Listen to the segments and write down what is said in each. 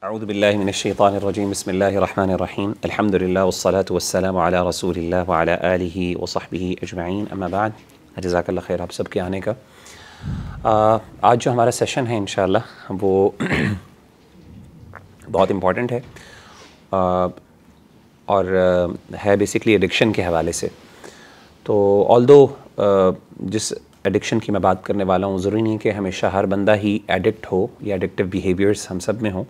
अऊज़ु बिल्लाहि मिनश्शैतानिर्रजीम बिस्मिल्लाहिर्रहमानिर्रहीम अल्हम्दुलिल्लाह वस्सलातु वस्सलामु अला रसूलिल्लाह व अला आलिहि व सहबिहि अजमईन अम्मा बाद। जज़ाकल्लाह खैर आप सबके आने का। आज जो हमारा सेशन है इंशाअल्लाह वो बहुत इम्पॉर्टेंट है और है बेसिकली एडिक्शन के हवाले से। तो ऑल्दो जिस एडिक्शन की मैं बात करने वाला हूँ ज़रूरी नहीं कि हमेशा हर बंदा ही एडिक्ट हो या एडिक्टिव बिहेवियर्स हम सब में हों,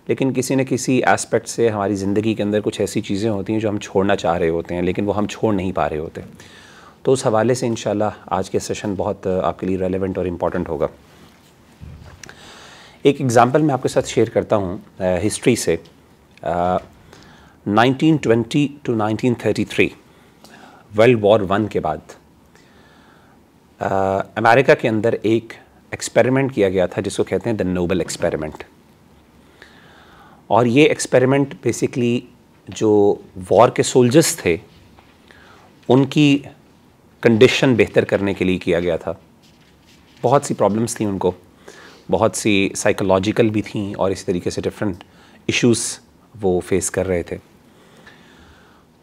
लेकिन किसी न किसी एस्पेक्ट से हमारी ज़िंदगी के अंदर कुछ ऐसी चीज़ें होती हैं जो हम छोड़ना चाह रहे होते हैं लेकिन वो हम छोड़ नहीं पा रहे होते। तो उस हवाले से इंशाल्लाह आज के सेशन बहुत आपके लिए रेलेवेंट और इम्पॉर्टेंट होगा। एक एग्ज़ाम्पल मैं आपके साथ शेयर करता हूँ हिस्ट्री से। 1920 टू 1933 वर्ल्ड वॉर 1 के बाद अमेरिका के अंदर एक एक्सपेरिमेंट किया गया था जिसको कहते हैं द नोबल एक्सपेरिमेंट। और ये एक्सपेरिमेंट बेसिकली जो वॉर के सोल्जर्स थे उनकी कंडीशन बेहतर करने के लिए किया गया था। बहुत सी प्रॉब्लम्स थी उनको, बहुत सी साइकोलॉजिकल भी थी और इस तरीके से डिफरेंट इश्यूज़ वो फेस कर रहे थे।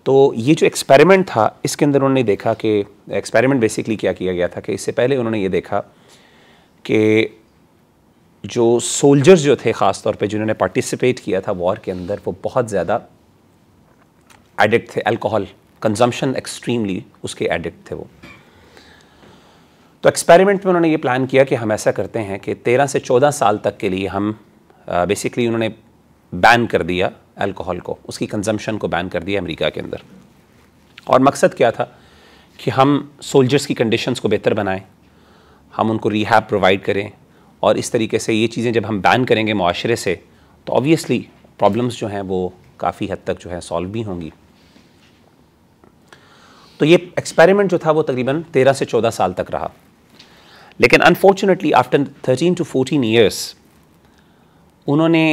तो ये जो एक्सपेरिमेंट था इसके अंदर उन्होंने देखा कि एक्सपेरिमेंट बेसिकली क्या किया गया था कि इससे पहले उन्होंने ये देखा कि जो सोल्जर्स जो थे ख़ास तौर पे जिन्होंने पार्टिसिपेट किया था वॉर के अंदर वो बहुत ज़्यादा एडिक्ट थे, अल्कोहल कंजम्पशन एक्सट्रीमली उसके एडिक्ट थे वो। तो एक्सपेरिमेंट में उन्होंने ये प्लान किया कि हम ऐसा करते हैं कि 13 से 14 साल तक के लिए हम बेसिकली उन्होंने बैन कर दिया अल्कोहल को, उसकी कंजम्पशन को बैन कर दिया अमेरिका के अंदर। और मकसद क्या था कि हम सोल्जर्स की कंडीशंस को बेहतर बनाएं, हम उनको रिहैब प्रोवाइड करें और इस तरीके से ये चीज़ें जब हम बैन करेंगे मुआशरे से तो ऑब्वियसली प्रॉब्लम्स जो हैं वो काफ़ी हद तक जो है सॉल्व भी होंगी। तो ये एक्सपेरिमेंट जो था वो तकरीबन 13 से 14 साल तक रहा, लेकिन अनफॉर्चुनेटली आफ्टर 13 टू 14 ईयर्स उन्होंने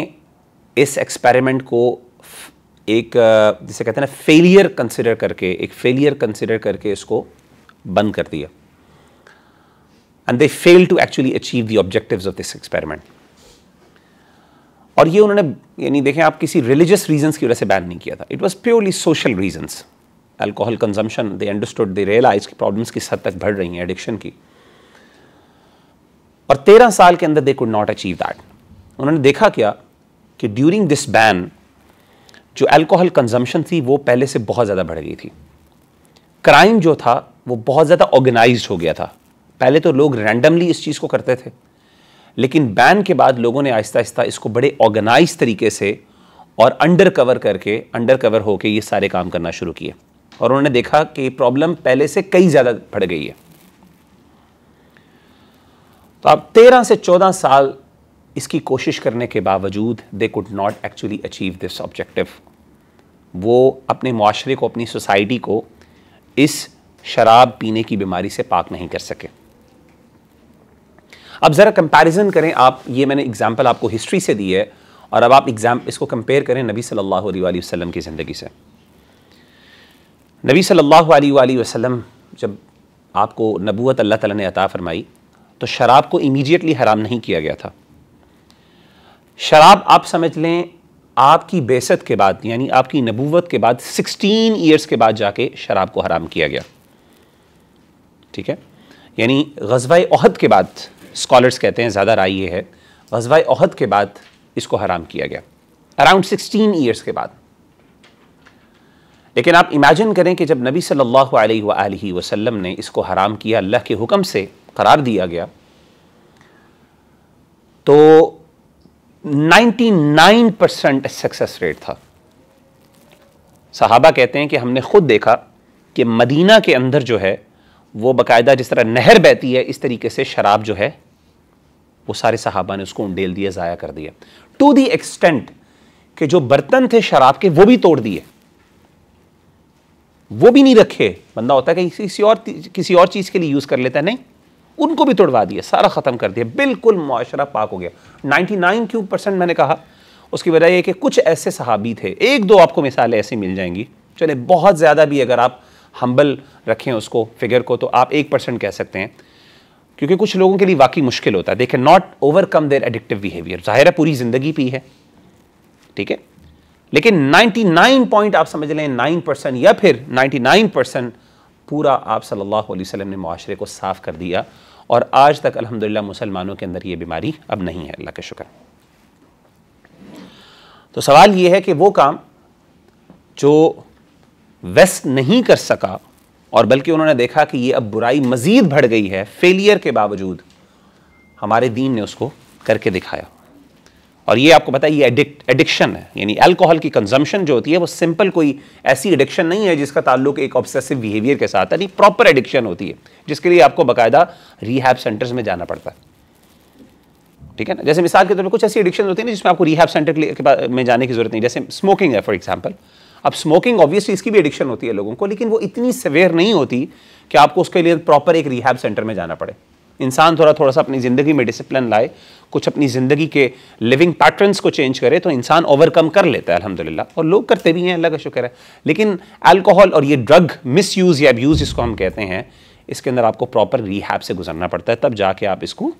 इस एक्सपेरिमेंट को एक जिसे कहते हैं ना फेलियर कंसिडर करके इसको बंद कर दिया। And they fail to actually achieve the objectives of this experiment. और ये उन्होंने यानी देखें आप किसी रिलीजियस रीजंस की वजह से बैन नहीं किया था, it was purely social reasons. Alcohol consumption they understood, they realise कि प्रॉब्लम्स किस हद तक बढ़ रही हैं एडिक्शन की। और 13 साल के अंदर they could not achieve that. उन्होंने देखा क्या कि ड्यूरिंग दिस बैन जो अल्कोहल कंजम्पशन थी वो पहले से बहुत ज़्यादा बढ़ गई थी। क्राइम जो था वो बहुत ज़्यादा ऑर्गेनाइज्ड हो गया था। पहले तो लोग रैंडमली इस चीज़ को करते थे, लेकिन बैन के बाद लोगों ने आहिस्ता आहिस्ता इसको बड़े ऑर्गेनाइज तरीके से और अंडर कवर होके ये सारे काम करना शुरू किए। और उन्होंने देखा कि प्रॉब्लम पहले से कई ज़्यादा बढ़ गई है। तो अब 13 से 14 साल इसकी कोशिश करने के बावजूद they could not actually achieve this objective. वो अपने मुआशरे को, अपनी सोसाइटी को इस शराब पीने की बीमारी से पाक नहीं कर सके। अब ज़रा कंपैरिजन करें आप, ये मैंने एग्जाम्पल आपको हिस्ट्री से दी है और अब आप इसको कंपेयर करें नबी सल्लल्लाहु अलैहि वसल्लम की ज़िंदगी से। नबी सल्लल्लाहु अलैहि वसल्लम जब आपको नबूवत अल्लाह ताला ने अता फरमाई तो शराब को इमीडिएटली हराम नहीं किया गया था। शराब आप समझ लें आपकी बेसत के बाद यानी आपकी नबूवत के बाद 16 ईयर्स के बाद जाके शराब को हराम किया गया। ठीक है, यानी ग़ज़वा-ए ओहद के बाद, स्कॉलर्स कहते हैं, ज़्यादा राय ये है, ग़ज़वा-ए ओहद के बाद इसको हराम किया गया, अराउंड 16 ईयर्स के बाद। लेकिन आप इमेजिन करें कि जब नबी सल्लल्लाहु अलैहि वसल्लम ने इसको हराम किया, अल्लाह के हुक्म से करार दिया गया, तो 99% सक्सेस रेट था। सहाबा कहते हैं कि हमने खुद देखा कि मदीना के अंदर जो है वो बाकायदा जिस तरह नहर बहती है इस तरीके से शराब जो है वो सारे सहाबा ने उसको उंडेल दिया, ज़ाया कर दिया, टू दी एक्सटेंट कि जो बर्तन थे शराब के वो भी तोड़ दिए, वो भी नहीं रखे। बंदा होता है कि किसी और चीज़ के लिए यूज़ कर लेता है, नहीं, उनको भी तोड़वा दिया, सारा ख़त्म कर दिया, बिल्कुल मुआशरा पाक हो गया। 99% मैंने कहा उसकी वजह यह कि कुछ ऐसे सहाबी थे, एक दो आपको मिसालें ऐसी मिल जाएंगी, चले बहुत ज़्यादा भी अगर आप हम्बल रखें उसको फिगर को तो आप 1% कह सकते हैं, क्योंकि कुछ लोगों के लिए वाकई मुश्किल होता है। दे can not overcome there addictive behaviour. ज़ाहिर है पूरी ज़िंदगी पी है, ठीक है। लेकिन 99 पॉइंट आप समझ लें 9% या फिर 99% पूरा आप सल्लल्लाहु अलैहि वसल्लम ने मुआशरे को साफ कर दिया, और आज तक अल्हम्दुलिल्लाह मुसलमानों के अंदर ये बीमारी अब नहीं है, अल्लाह का शुक्र। तो सवाल ये है कि वो काम जो वेस्ट नहीं कर सका, और बल्कि उन्होंने देखा कि ये अब बुराई मजीद बढ़ गई है, फेलियर के बावजूद हमारे दीन ने उसको करके दिखाया। और ये आपको पता है ये एडिक्शन है, यानी अल्कोहल की कंजम्पशन जो होती है वो सिंपल कोई ऐसी एडिक्शन नहीं है जिसका ताल्लुक एक ऑब्सेसिव बिहेवियर के साथ है, नहीं, प्रॉपर एडिक्शन होती है जिसके लिए आपको बाकायदा रिहैब सेंटर्स में जाना पड़ता है, ठीक है ना। जैसे मिसाल के तौर पर कुछ ऐसी एडिक्शन होती है ना जिसमें आपको रिहैब सेंटर में जाने की जरूरत नहीं, जैसे स्मोकिंग है फॉर एग्जाम्पल। अब स्मोकिंग ऑब्वियसली इसकी भी एडिक्शन होती है लोगों को, लेकिन वो इतनी सिवियर नहीं होती कि आपको उसके लिए प्रॉपर एक रिहैब सेंटर में जाना पड़े। इंसान थोड़ा सा अपनी ज़िंदगी में डिसिप्लिन लाए, कुछ अपनी ज़िंदगी के लिविंग पैटर्न्स को चेंज करे तो इंसान ओवरकम कर लेता है अल्हम्दुलिल्लाह, और लोग करते भी हैं, अल्लाह का शुक्र है। लेकिन अल्कोहल और ये ड्रग मिसयूज़ या अब्यूज़ जिसको हम कहते हैं, इसके अंदर आपको प्रॉपर रिहैब से गुजरना पड़ता है, तब जाके आप इसको,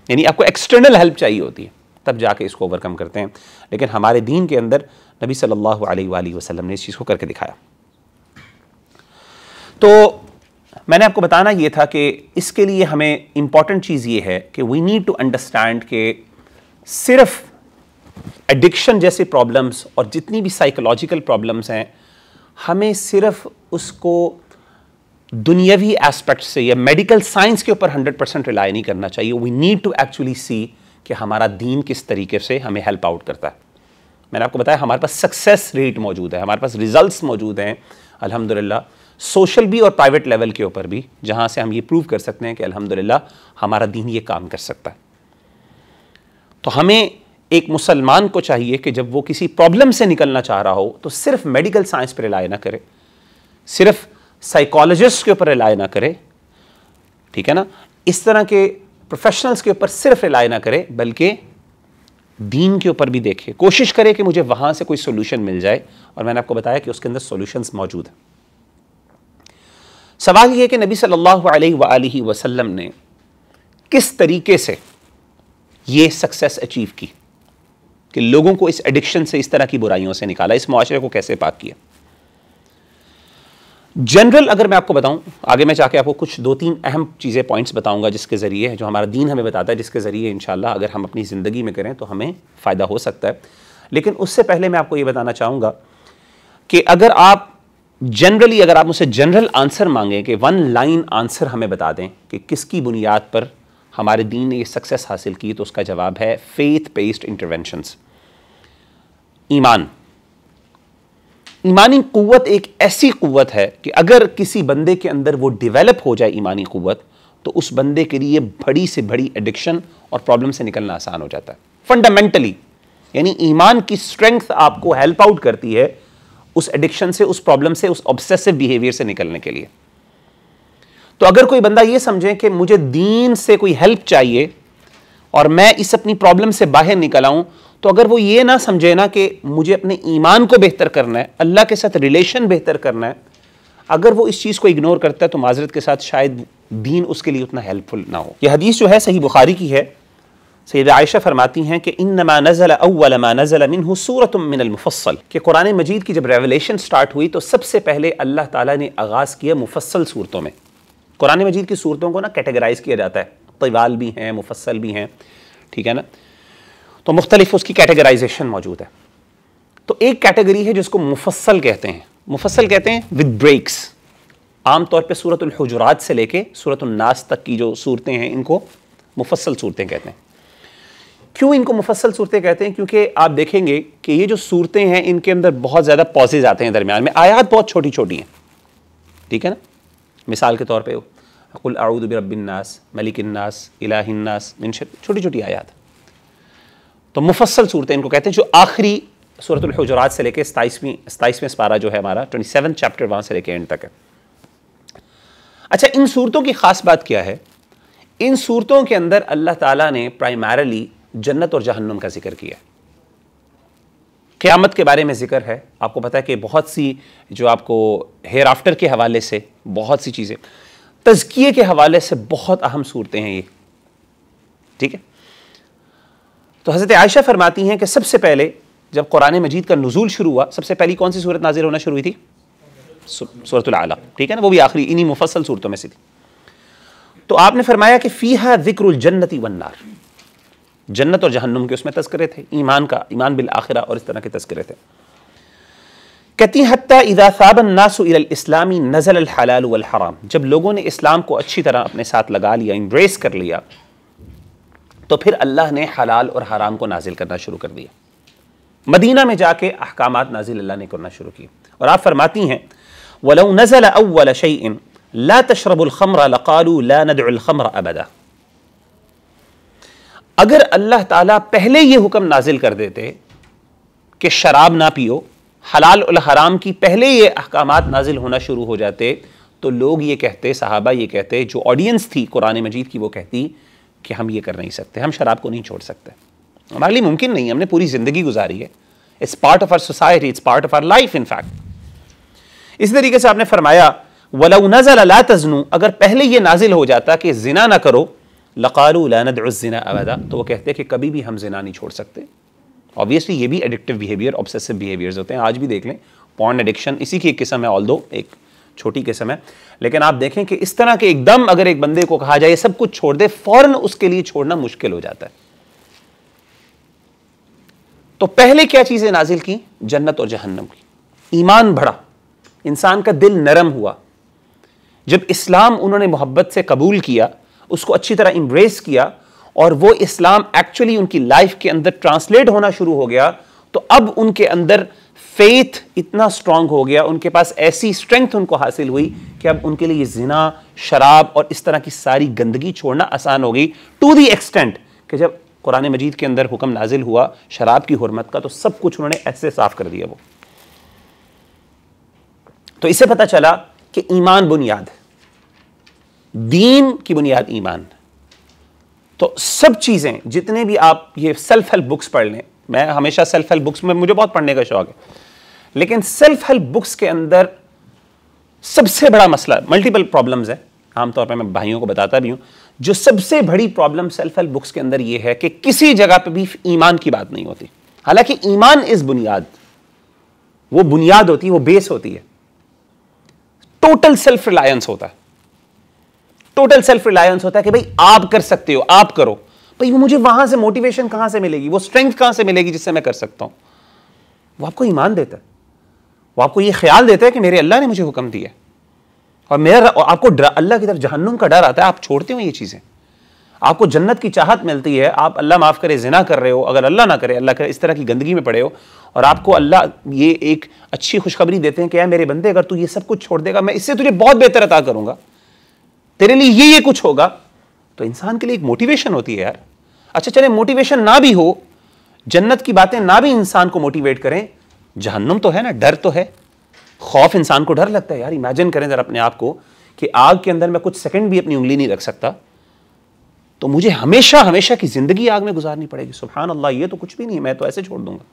यानी आपको एक्सटर्नल हेल्प चाहिए होती है, तब जाके इसको ओवरकम करते हैं। लेकिन हमारे दीन के अंदर नबी सल्लल्लाहु अलैहि वसल्लम ने इस चीज़ को करके दिखाया। तो मैंने आपको बताना ये था कि इसके लिए हमें इंपॉर्टेंट चीज़ ये है कि वी नीड टू अंडरस्टैंड कि सिर्फ एडिक्शन जैसे प्रॉब्लम्स और जितनी भी साइकोलॉजिकल प्रॉब्लम्स हैं, हमें सिर्फ उसको दुनियावी एस्पेक्ट से या मेडिकल साइंस के ऊपर 100% रिलाई नहीं करना चाहिए। We need to actually see कि हमारा दीन किस तरीके से हमें हेल्प आउट करता है। मैंने आपको बताया हमारे पास सक्सेस रेट मौजूद है, हमारे पास रिजल्ट्स मौजूद हैं अल्हम्दुलिल्लाह, सोशल भी और प्राइवेट लेवल के ऊपर भी, जहां से हम ये प्रूव कर सकते हैं कि अल्हम्दुलिल्लाह हमारा दीन ये काम कर सकता है। तो हमें एक मुसलमान को चाहिए कि जब वो किसी प्रॉब्लम से निकलना चाह रहा हो तो सिर्फ मेडिकल साइंस पर रिलाय ना करे, सिर्फ साइकोलॉजिस्ट के ऊपर रिलाय ना करे, ठीक है ना, इस तरह के प्रोफेशनल्स के ऊपर सिर्फ रिलाय ना करे, बल्कि दीन के ऊपर भी देखे, कोशिश करे कि मुझे वहां से कोई सोल्यूशन मिल जाए। और मैंने आपको बताया कि उसके अंदर सॉल्यूशंस मौजूद हैं। सवाल यह है कि नबी सल्लल्लाहु अलैहि वसल्लम ने किस तरीके से ये सक्सेस अचीव की, कि लोगों को इस एडिक्शन से, इस तरह की बुराइयों से निकाला, इस मुआशरे को कैसे पाक किया। जनरल अगर मैं आपको बताऊं, आगे मैं चाहे आपको कुछ 2-3 अहम चीज़ें, पॉइंट्स बताऊंगा जिसके ज़रिए, जो हमारा दीन हमें बताता है, जिसके ज़रिए इंशाल्लाह अगर हम अपनी ज़िंदगी में करें तो हमें फ़ायदा हो सकता है। लेकिन उससे पहले मैं आपको ये बताना चाहूँगा कि अगर आप जनरली, अगर आप मुझसे जनरल आंसर मांगें कि 1 लाइन आंसर हमें बता दें कि किसकी बुनियाद पर हमारे दीन ने ये सक्सेस हासिल की, तो उसका जवाब है फेथ बेस्ड इंटरवेंशंस। ईमान, ईमानी क़ुव्वत एक ऐसी क़ुव्वत है कि अगर किसी बंदे के अंदर वो डेवलप हो जाए ईमानी क़ुव्वत, तो उस बंदे के लिए बड़ी से बड़ी एडिक्शन और प्रॉब्लम से निकलना आसान हो जाता है फंडामेंटली। यानी ईमान की स्ट्रेंथ आपको हेल्प आउट करती है उस एडिक्शन से, उस प्रॉब्लम से, उस ऑब्सेसिव बिहेवियर से निकलने के लिए। तो अगर कोई बंदा ये समझे कि मुझे दीन से कोई हेल्प चाहिए और मैं इस अपनी प्रॉब्लम से बाहर निकल आऊं, तो अगर वो ये ना समझे ना कि मुझे अपने ईमान को बेहतर करना है, अल्लाह के साथ रिलेशन बेहतर करना है, अगर वो इस चीज़ को इग्नोर करता है तो माजरत के साथ शायद दीन उसके लिए उतना हेल्पफुल ना हो। यह हदीस जो है सही बुखारी की है। सैयदा आयशा फरमाती हैं कि इन्नमा नज़ल अव्वल मा नज़ल मिन्हु सूरतुम मिनल मुफस्सल, कि कुरान मजीद की जब रेवलेशन स्टार्ट हुई तो सबसे पहले अल्लाह ताला ने आगाज़ किया मुफस्सल सूरतों में। कुरान मजीद की सूरतों को ना कैटेगराइज किया जाता है, तवाल भी हैं, मुफस्सल भी हैं, ठीक है ना, तो मुख्तलिफ उसकी कैटेगराइजेशन मौजूद है। तो एक कैटेगरी है जिसको मुफस्सल कहते हैं, मुफस्सल कहते हैं विद ब्रेक्स। आमतौर पर सूरतुल हुजुरात से लेके सूरतुन नास तक की जो सूरतें हैं इनको मुफस्सल सूरतें कहते हैं। क्यों इनको मुफस्सल सूरतें कहते हैं? क्योंकि आप देखेंगे कि ये जो सूरतें हैं इनके अंदर बहुत ज़्यादा पॉजेज आते हैं दरमियान में, आयात बहुत छोटी छोटी हैं, ठीक है ना। मिसाल के तौर पे कुल अऊज़ु बिरब्बिन नास, मलिकिन नास, इलाहिन नास, मिन शर, छोटी छोटी आयात। तो मुफस्सल सूरतें इनको कहते हैं, जो आखिरी सूरतुल हुजुरात से लेके 27वें पारा जो है हमारा 27 चैप्टर, वहाँ से लेके एंड तक है। अच्छा, इन सूरतों की ख़ास बात क्या है? इन सूरतों के अंदर अल्लाह ताला ने प्राइमरली जन्नत और जहन्नम का जिक्र किया, क़यामत के बारे में जिक्र है। आपको पता है कि बहुत सी जो आपको हेयर आफ्टर के हवाले से बहुत सी चीज़ें, तज़किये के हवाले से बहुत अहम सूरतें हैं ये, ठीक है। तो हज़रत आयशा फरमाती हैं कि सबसे पहले जब कुरान मजीद का नुज़ूल शुरू हुआ, सबसे पहली कौन सी सूरत नाजिल होना शुरू हुई थी? सूरतुल आला, ठीक है ना, वो भी आखिरी इन्हीं मुफस्सल सूरतों में से थी। तो आपने फरमाया कि फीहा ज़िक्रुल जन्नति वन्नार, जन्नत और जहन्नुम के उसमें तज़किरे थे, ईमान का, ईमान बिल आखिरा और इस तरह के तज़किरे थे। कहती हत्ता इज़ा साबन नासु इलल इस्लामी नज़ल अल हलाल वल हराम, जब लोगों ने इस्लाम को अच्छी तरह अपने साथ लगा लिया, एम्ब्रेस कर लिया, तो फिर अल्लाह ने हलाल और हराम को नाजिल करना शुरू कर दिया। मदीना में जाके अहकामात नाजिल अल्लाह ने करना शुरू किए। और आप फरमाती हैं वलौ नज़ल अव्वल शैइन ला तशरबुल खम्र लक़ालू ला नदउल खम्र अबदा, अगर अल्लाह ताला पहले ये हुक्म नाजिल कर देते कि शराब ना पियो, हलाल और हराम की पहले ये अहकामात नाजिल होना शुरू हो जाते, तो लोग ये कहते, सहाबा ये कहते, जो ऑडियंस थी कुरान मजीद की वो कहती कि हम ये कर नहीं सकते, हम शराब को नहीं छोड़ सकते, हमारे लिए मुमकिन नहीं, हमने पूरी ज़िंदगी गुजारी है, it's part of our society, it's part of our life in fact. इस तरीके से आपने फरमाया वलौ नज़ल ला तज़नू, अगर पहले ये नाजिल हो जाता कि जिना ना करो, लक़ालू ला नदउ ज़िना अबदा, तो वो कहते कि कभी भी हम जिना नहीं छोड़ सकते। ऑब्वियसली ये भी एडिक्टिव बिहेवियर, ऑब्सेसिव बिहेवियर्स होते हैं, आज भी देख लें, पॉर्न एडिक्शन इसी की एक किस्म है, ऑल्दो एक छोटी किस्म है, लेकिन आप देखें कि इस तरह के एकदम अगर एक बंदे को कहा जाए सब कुछ छोड़ दे, फौरन उसके लिए छोड़ना मुश्किल हो जाता है। तो पहले क्या चीजें नाजिल की? जन्नत और जहन्नम की। ईमान बढ़ा, इंसान का दिल नरम हुआ, जब इस्लाम उन्होंने मोहब्बत से कबूल किया, उसको अच्छी तरह एम्ब्रेस किया, और वो इस्लाम एक्चुअली उनकी लाइफ के अंदर ट्रांसलेट होना शुरू हो गया, तो अब उनके अंदर फेथ इतना स्ट्रांग हो गया, उनके पास ऐसी स्ट्रेंथ उनको हासिल हुई कि अब उनके लिए जिना, शराब और इस तरह की सारी गंदगी छोड़ना आसान हो गई, टू दी एक्सटेंट कि जब कुरान मजीद के अंदर हुक्म नाजिल हुआ शराब की हुर्मत का, तो सब कुछ उन्होंने ऐसे साफ कर दिया वो। तो इससे पता चला कि ईमान बुनियाद, दीन की बुनियाद ईमान। तो सब चीजें, जितने भी आप ये सेल्फ हेल्प बुक्स पढ़ लें, मैं हमेशा सेल्फ हेल्प बुक्स में मुझे बहुत पढ़ने का शौक है, लेकिन सेल्फ हेल्प बुक्स के अंदर सबसे बड़ा मसला, मल्टीपल प्रॉब्लम्स है, आमतौर पर मैं भाइयों को बताता भी हूं, जो सबसे बड़ी प्रॉब्लम सेल्फ हेल्प बुक्स के अंदर यह है कि किसी जगह पे भी ईमान की बात नहीं होती। हालांकि ईमान इज बुनियाद, वो बुनियाद होती है, वो बेस होती है। टोटल सेल्फ रिलायंस होता है, टोटल सेल्फ रिलायंस होता है कि भाई आप कर सकते हो, आप करो। भाई वो मुझे वहां से मोटिवेशन कहां से मिलेगी, वो स्ट्रेंथ कहां से मिलेगी जिससे मैं कर सकता हूं? वो आपको ईमान देता है, वो आपको ये ख्याल देता है कि मेरे अल्लाह ने मुझे हुक्म दिया, और मेरा आपको अल्लाह की तरफ जहन्नुम का डर आता है, आप छोड़ते हो ये चीजें। आपको जन्नत की चाहत मिलती है, आप अल्लाह माफ करे जिना कर रहे हो, अगर अल्लाह ना करे, अल्लाह करे इस तरह की गंदगी में पड़े हो, और आपको अल्लाह ये एक अच्छी खुशखबरी देते हैं कि यार मेरे बंदे, अगर तू ये सब कुछ छोड़ देगा, मैं इससे तुझे बहुत बेहतर अता करूंगा, तेरे लिए ये कुछ होगा। तो इंसान के लिए एक मोटिवेशन होती है यार। अच्छा चले मोटिवेशन ना भी हो, जन्नत की बातें ना भी इंसान को मोटिवेट करें, जहन्नुम तो है ना, डर तो है, खौफ, इंसान को डर लगता है यार। इमेजिन करें जरा अपने आप को कि आग के अंदर मैं कुछ सेकंड भी अपनी उंगली नहीं रख सकता, तो मुझे हमेशा हमेशा की जिंदगी आग में गुजारनी पड़ेगी। सुभान अल्लाह, ये तो कुछ भी नहीं है, मैं तो ऐसे छोड़ दूंगा।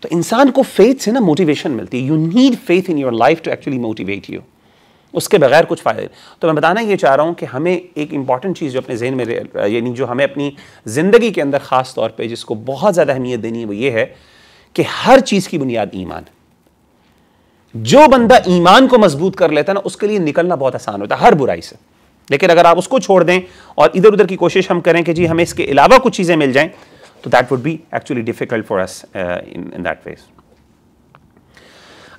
तो इंसान को फेथ से ना मोटिवेशन मिलती है। You need faith in your life to actually motivate you, उसके बगैर कुछ फायदे। तो मैं बताना ये चाह रहा हूँ कि हमें एक इंपॉर्टेंट चीज़ जो अपने जहन में, यानी जो हमें अपनी ज़िंदगी के अंदर ख़ास तौर पे जिसको बहुत ज़्यादा अहमियत देनी है, वो ये है कि हर चीज़ की बुनियाद ईमान। जो बंदा ईमान को मजबूत कर लेता है ना, उसके लिए निकलना बहुत आसान होता है हर बुराई से। लेकिन अगर आप उसको छोड़ दें और इधर उधर की कोशिश हम करें कि जी हमें इसके अलावा कुछ चीज़ें मिल जाएं, तो that would be actually difficult for us in that phase.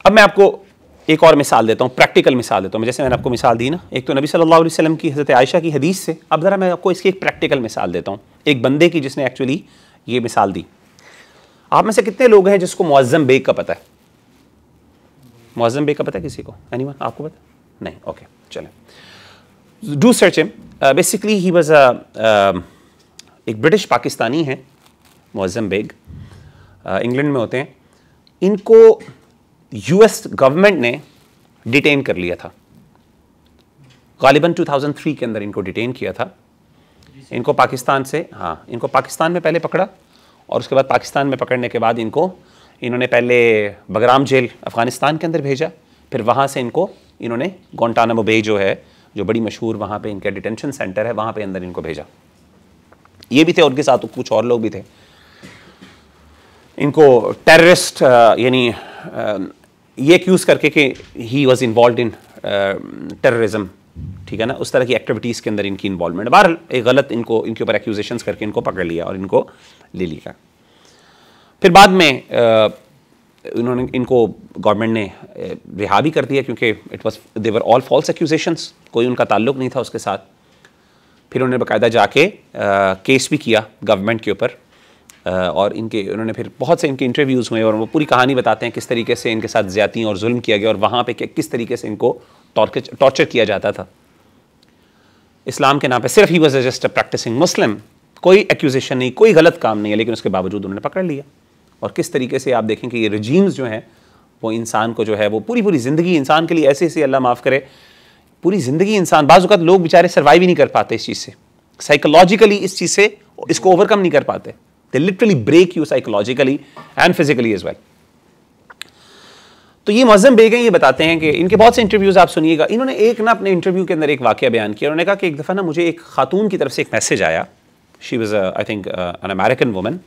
अब मैं आपको एक और मिसाल देता हूँ, प्रैक्टिकल मिसाल देता हूँ। जैसे मैंने आपको मिसाल दी ना, एक तो नबी सल्लल्लाहु अलैहि वसल्लम की हज़रत आयशा की हदीस से, अब ज़रा मैं आपको इसकी एक प्रैक्टिकल मिसाल देता हूँ, एक बंदे की जिसने एक्चुअली ये मिसाल दी। आप में से कितने लोग हैं जिसको मुअज़्ज़म बेग का पता है? मुअज़्ज़म बेग का पता है किसी को? एनीवन? आपको पता? नहीं? ओके, चलें, do search him. Basically he was एक ब्रिटिश पाकिस्तानी है, मुअज़्ज़म बेग, इंग्लैंड में होते हैं। इनको यूएस गवर्नमेंट ने डिटेन कर लिया था, गालिबन 2003 के अंदर इनको डिटेन किया था। इनको पाकिस्तान से, हाँ, इनको पाकिस्तान में पहले पकड़ा, और उसके बाद पाकिस्तान में पकड़ने के बाद इन्होंने पहले बगराम जेल अफ़गानिस्तान के अंदर भेजा, फिर वहाँ से इन्होंने गुआंटानामो बे जो है, जो बड़ी मशहूर वहाँ पे इनका डिटेंशन सेंटर है, वहाँ पे अंदर इनको भेजा। ये भी थे, उनके साथ कुछ और लोग भी थे। इनको टेररिस्ट यानी ये एक्यूज़ करके कि he was involve in terrorism, ठीक है ना, उस तरह की एक्टिविटीज़ के अंदर इनकी इन्वॉल्वमेंट। बहरहाल एक गलत इनको इनके ऊपर एक्यूजेशंस करके इनको पकड़ लिया और इनको ले लिया। फिर बाद में इन्होंने इनको गवर्नमेंट ने रिहा भी कर दिया क्योंकि it was they were all false accusations, कोई उनका ताल्लुक नहीं था उसके साथ। फिर उन्होंने बाकायदा जाके केस भी किया गवर्नमेंट के ऊपर और उन्होंने फिर बहुत से इनके इंटरव्यूज़ हुए और वो पूरी कहानी बताते हैं किस तरीके से इनके साथ ज़्यादती और जुल्म किया गया और वहाँ पे किस तरीके से इनको टॉर्चर किया जाता था इस्लाम के नाम पे। सिर्फ he was just a practising Muslim, कोई एक्यूजेशन नहीं, कोई गलत काम नहीं है, लेकिन उसके बावजूद उन्होंने पकड़ लिया। और किस तरीके से आप देखें कि ये रजीम्स जो हैं वो इंसान को जो है वो पूरी ज़िंदगी इंसान के लिए ऐसे अल्लाह माफ़ करे, पूरी ज़िंदगी इंसान, बाज़ औक़ात लोग बेचारे सर्वाइव ही नहीं कर पाते इस चीज़ से, साइकोलॉजिकली इस चीज़ से इसको ओवरकम नहीं कर पाते। They literally break you psychologically and physically as well. तो ये मुअज़्ज़म बेग हैं, ये बताते हैं कि इनके बहुत से इंटरव्यूज़ आप सुनिएगा। इन्होंने एक ना अपने इंटरव्यू के अंदर एक वाक़या बयान किया। उन्होंने कहा कि एक दफ़ा ना मुझे एक खातून की तरफ से एक मैसेज आया, she was I think an American woman.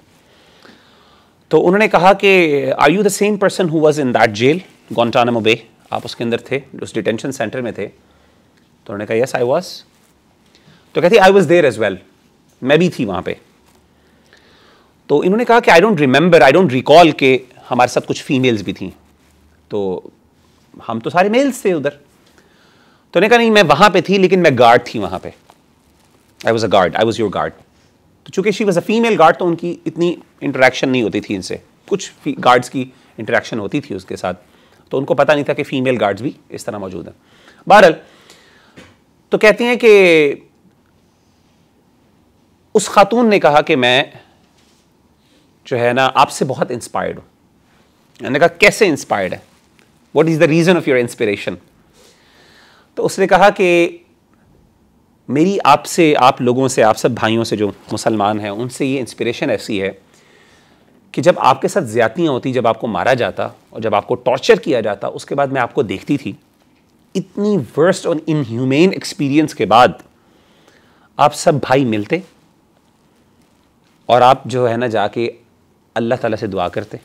तो उन्होंने कहा कि are you the same person who was in that jail Guantanamo bay, आप उसके अंदर थे, उस डिटेंशन सेंटर में थे? तो उन्होंने कहा यस आई वाज। तो कहती I was there as well, मैं भी थी वहाँ पे। तो इन्होंने कहा कि I don't remember, I don't recall कि हमारे साथ कुछ फीमेल्स भी थी, तो हम तो सारे मेल्स थे उधर। तो उन्होंने कहा नहीं मैं वहाँ पे थी लेकिन मैं गार्ड थी वहाँ पे, I was a guard, I was your guard. तो चूंकि she was a female guard तो उनकी इतनी इंटरेक्शन नहीं होती थी इनसे, कुछ गार्ड्स की इंटरेक्शन होती थी उसके साथ, तो उनको पता नहीं था कि फीमेल गार्ड्स भी इस तरह मौजूद हैं। बहरहाल तो कहती हैं कि उस खातून ने कहा कि मैं जो है ना आपसे बहुत इंस्पायर्ड हूँ। मैंने कहा कैसे इंस्पायर्ड है, what is the reason of your inspiration? तो उसने कहा कि मेरी आपसे, आप लोगों से, आप सब भाइयों से जो मुसलमान हैं उनसे ये इंस्पिरेशन ऐसी है कि जब आपके साथ ज़्यादतियाँ होती, जब आपको मारा जाता और जब आपको टॉर्चर किया जाता, उसके बाद मैं आपको देखती थी, इतनी वर्स्ट और इनह्यूमेन एक्सपीरियंस के बाद आप सब भाई मिलते और आप जो है ना जाके अल्लाह ताला से दुआ करते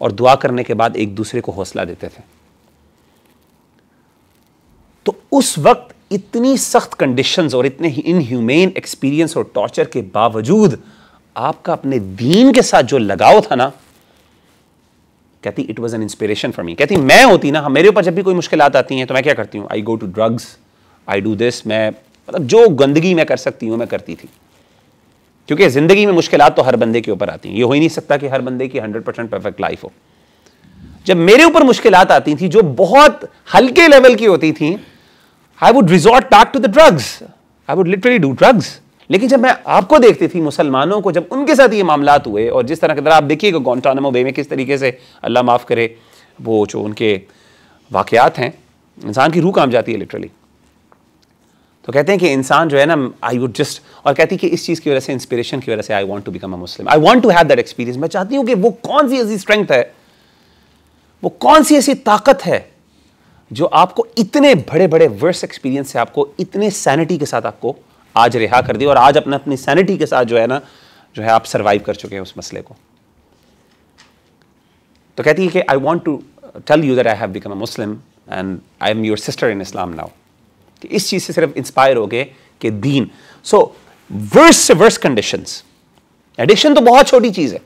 और दुआ करने के बाद एक दूसरे को हौसला देते थे। तो उस वक्त इतनी सख्त कंडीशंस और इतने इनह्यूमेन एक्सपीरियंस और टॉर्चर के बावजूद आपका अपने दीन के साथ जो लगाव था ना, कहती it was an inspiration for me. कहती मैं होती ना, मेरे ऊपर जब भी कोई मुश्किलात आती हैं तो मैं क्या करती हूँ, I go to drugs, I do this, मैं मतलब जो गंदगी मैं कर सकती हूँ मैं करती थी, क्योंकि ज़िंदगी में मुश्किलात तो हर बंदे के ऊपर आती हैं। ये हो ही नहीं सकता कि हर बंदे की 100% परफेक्ट लाइफ हो। जब मेरे ऊपर मुश्किलात आती थी जो बहुत हल्के लेवल की होती थी, I would resort back to the drugs, I would literally do drugs. लेकिन जब मैं आपको देखती थी, मुसलमानों को, जब उनके साथ ये मामलात हुए और जिस तरह के तरह आप देखिएगा गुआंटानामो बे में किस तरीके से अल्लाह माफ़ करे वो जो उनके वाक़यात हैं, इंसान की रूह कांप जाती है लिटरली। तो कहते हैं कि इंसान जो है ना, आई वुड जस्ट, और कहती है कि इस चीज़ की वजह से, इंस्पिरेशन की वजह से, I want to become a Muslim, I want to have that experience. मैं चाहती हूँ कि वो कौन सी ऐसी स्ट्रेंथ है, वो कौन सी ऐसी ताकत है जो आपको इतने बड़े बड़े वर्स एक्सपीरियंस से आपको इतने सैनिटी के साथ आपको आज रिहा कर दिया और आज अपनी सैनिटी के साथ जो है ना, जो है आप सर्वाइव कर चुके हैं उस मसले को। तो कहती है कि I want to tell you that I have become a Muslim and I am your sister in Islam now. कि इस चीज़ से सिर्फ इंस्पायर हो गए कि दीन। सो वर्स से वर्स कंडीशंस, एडिक्शन तो बहुत छोटी चीज़ है,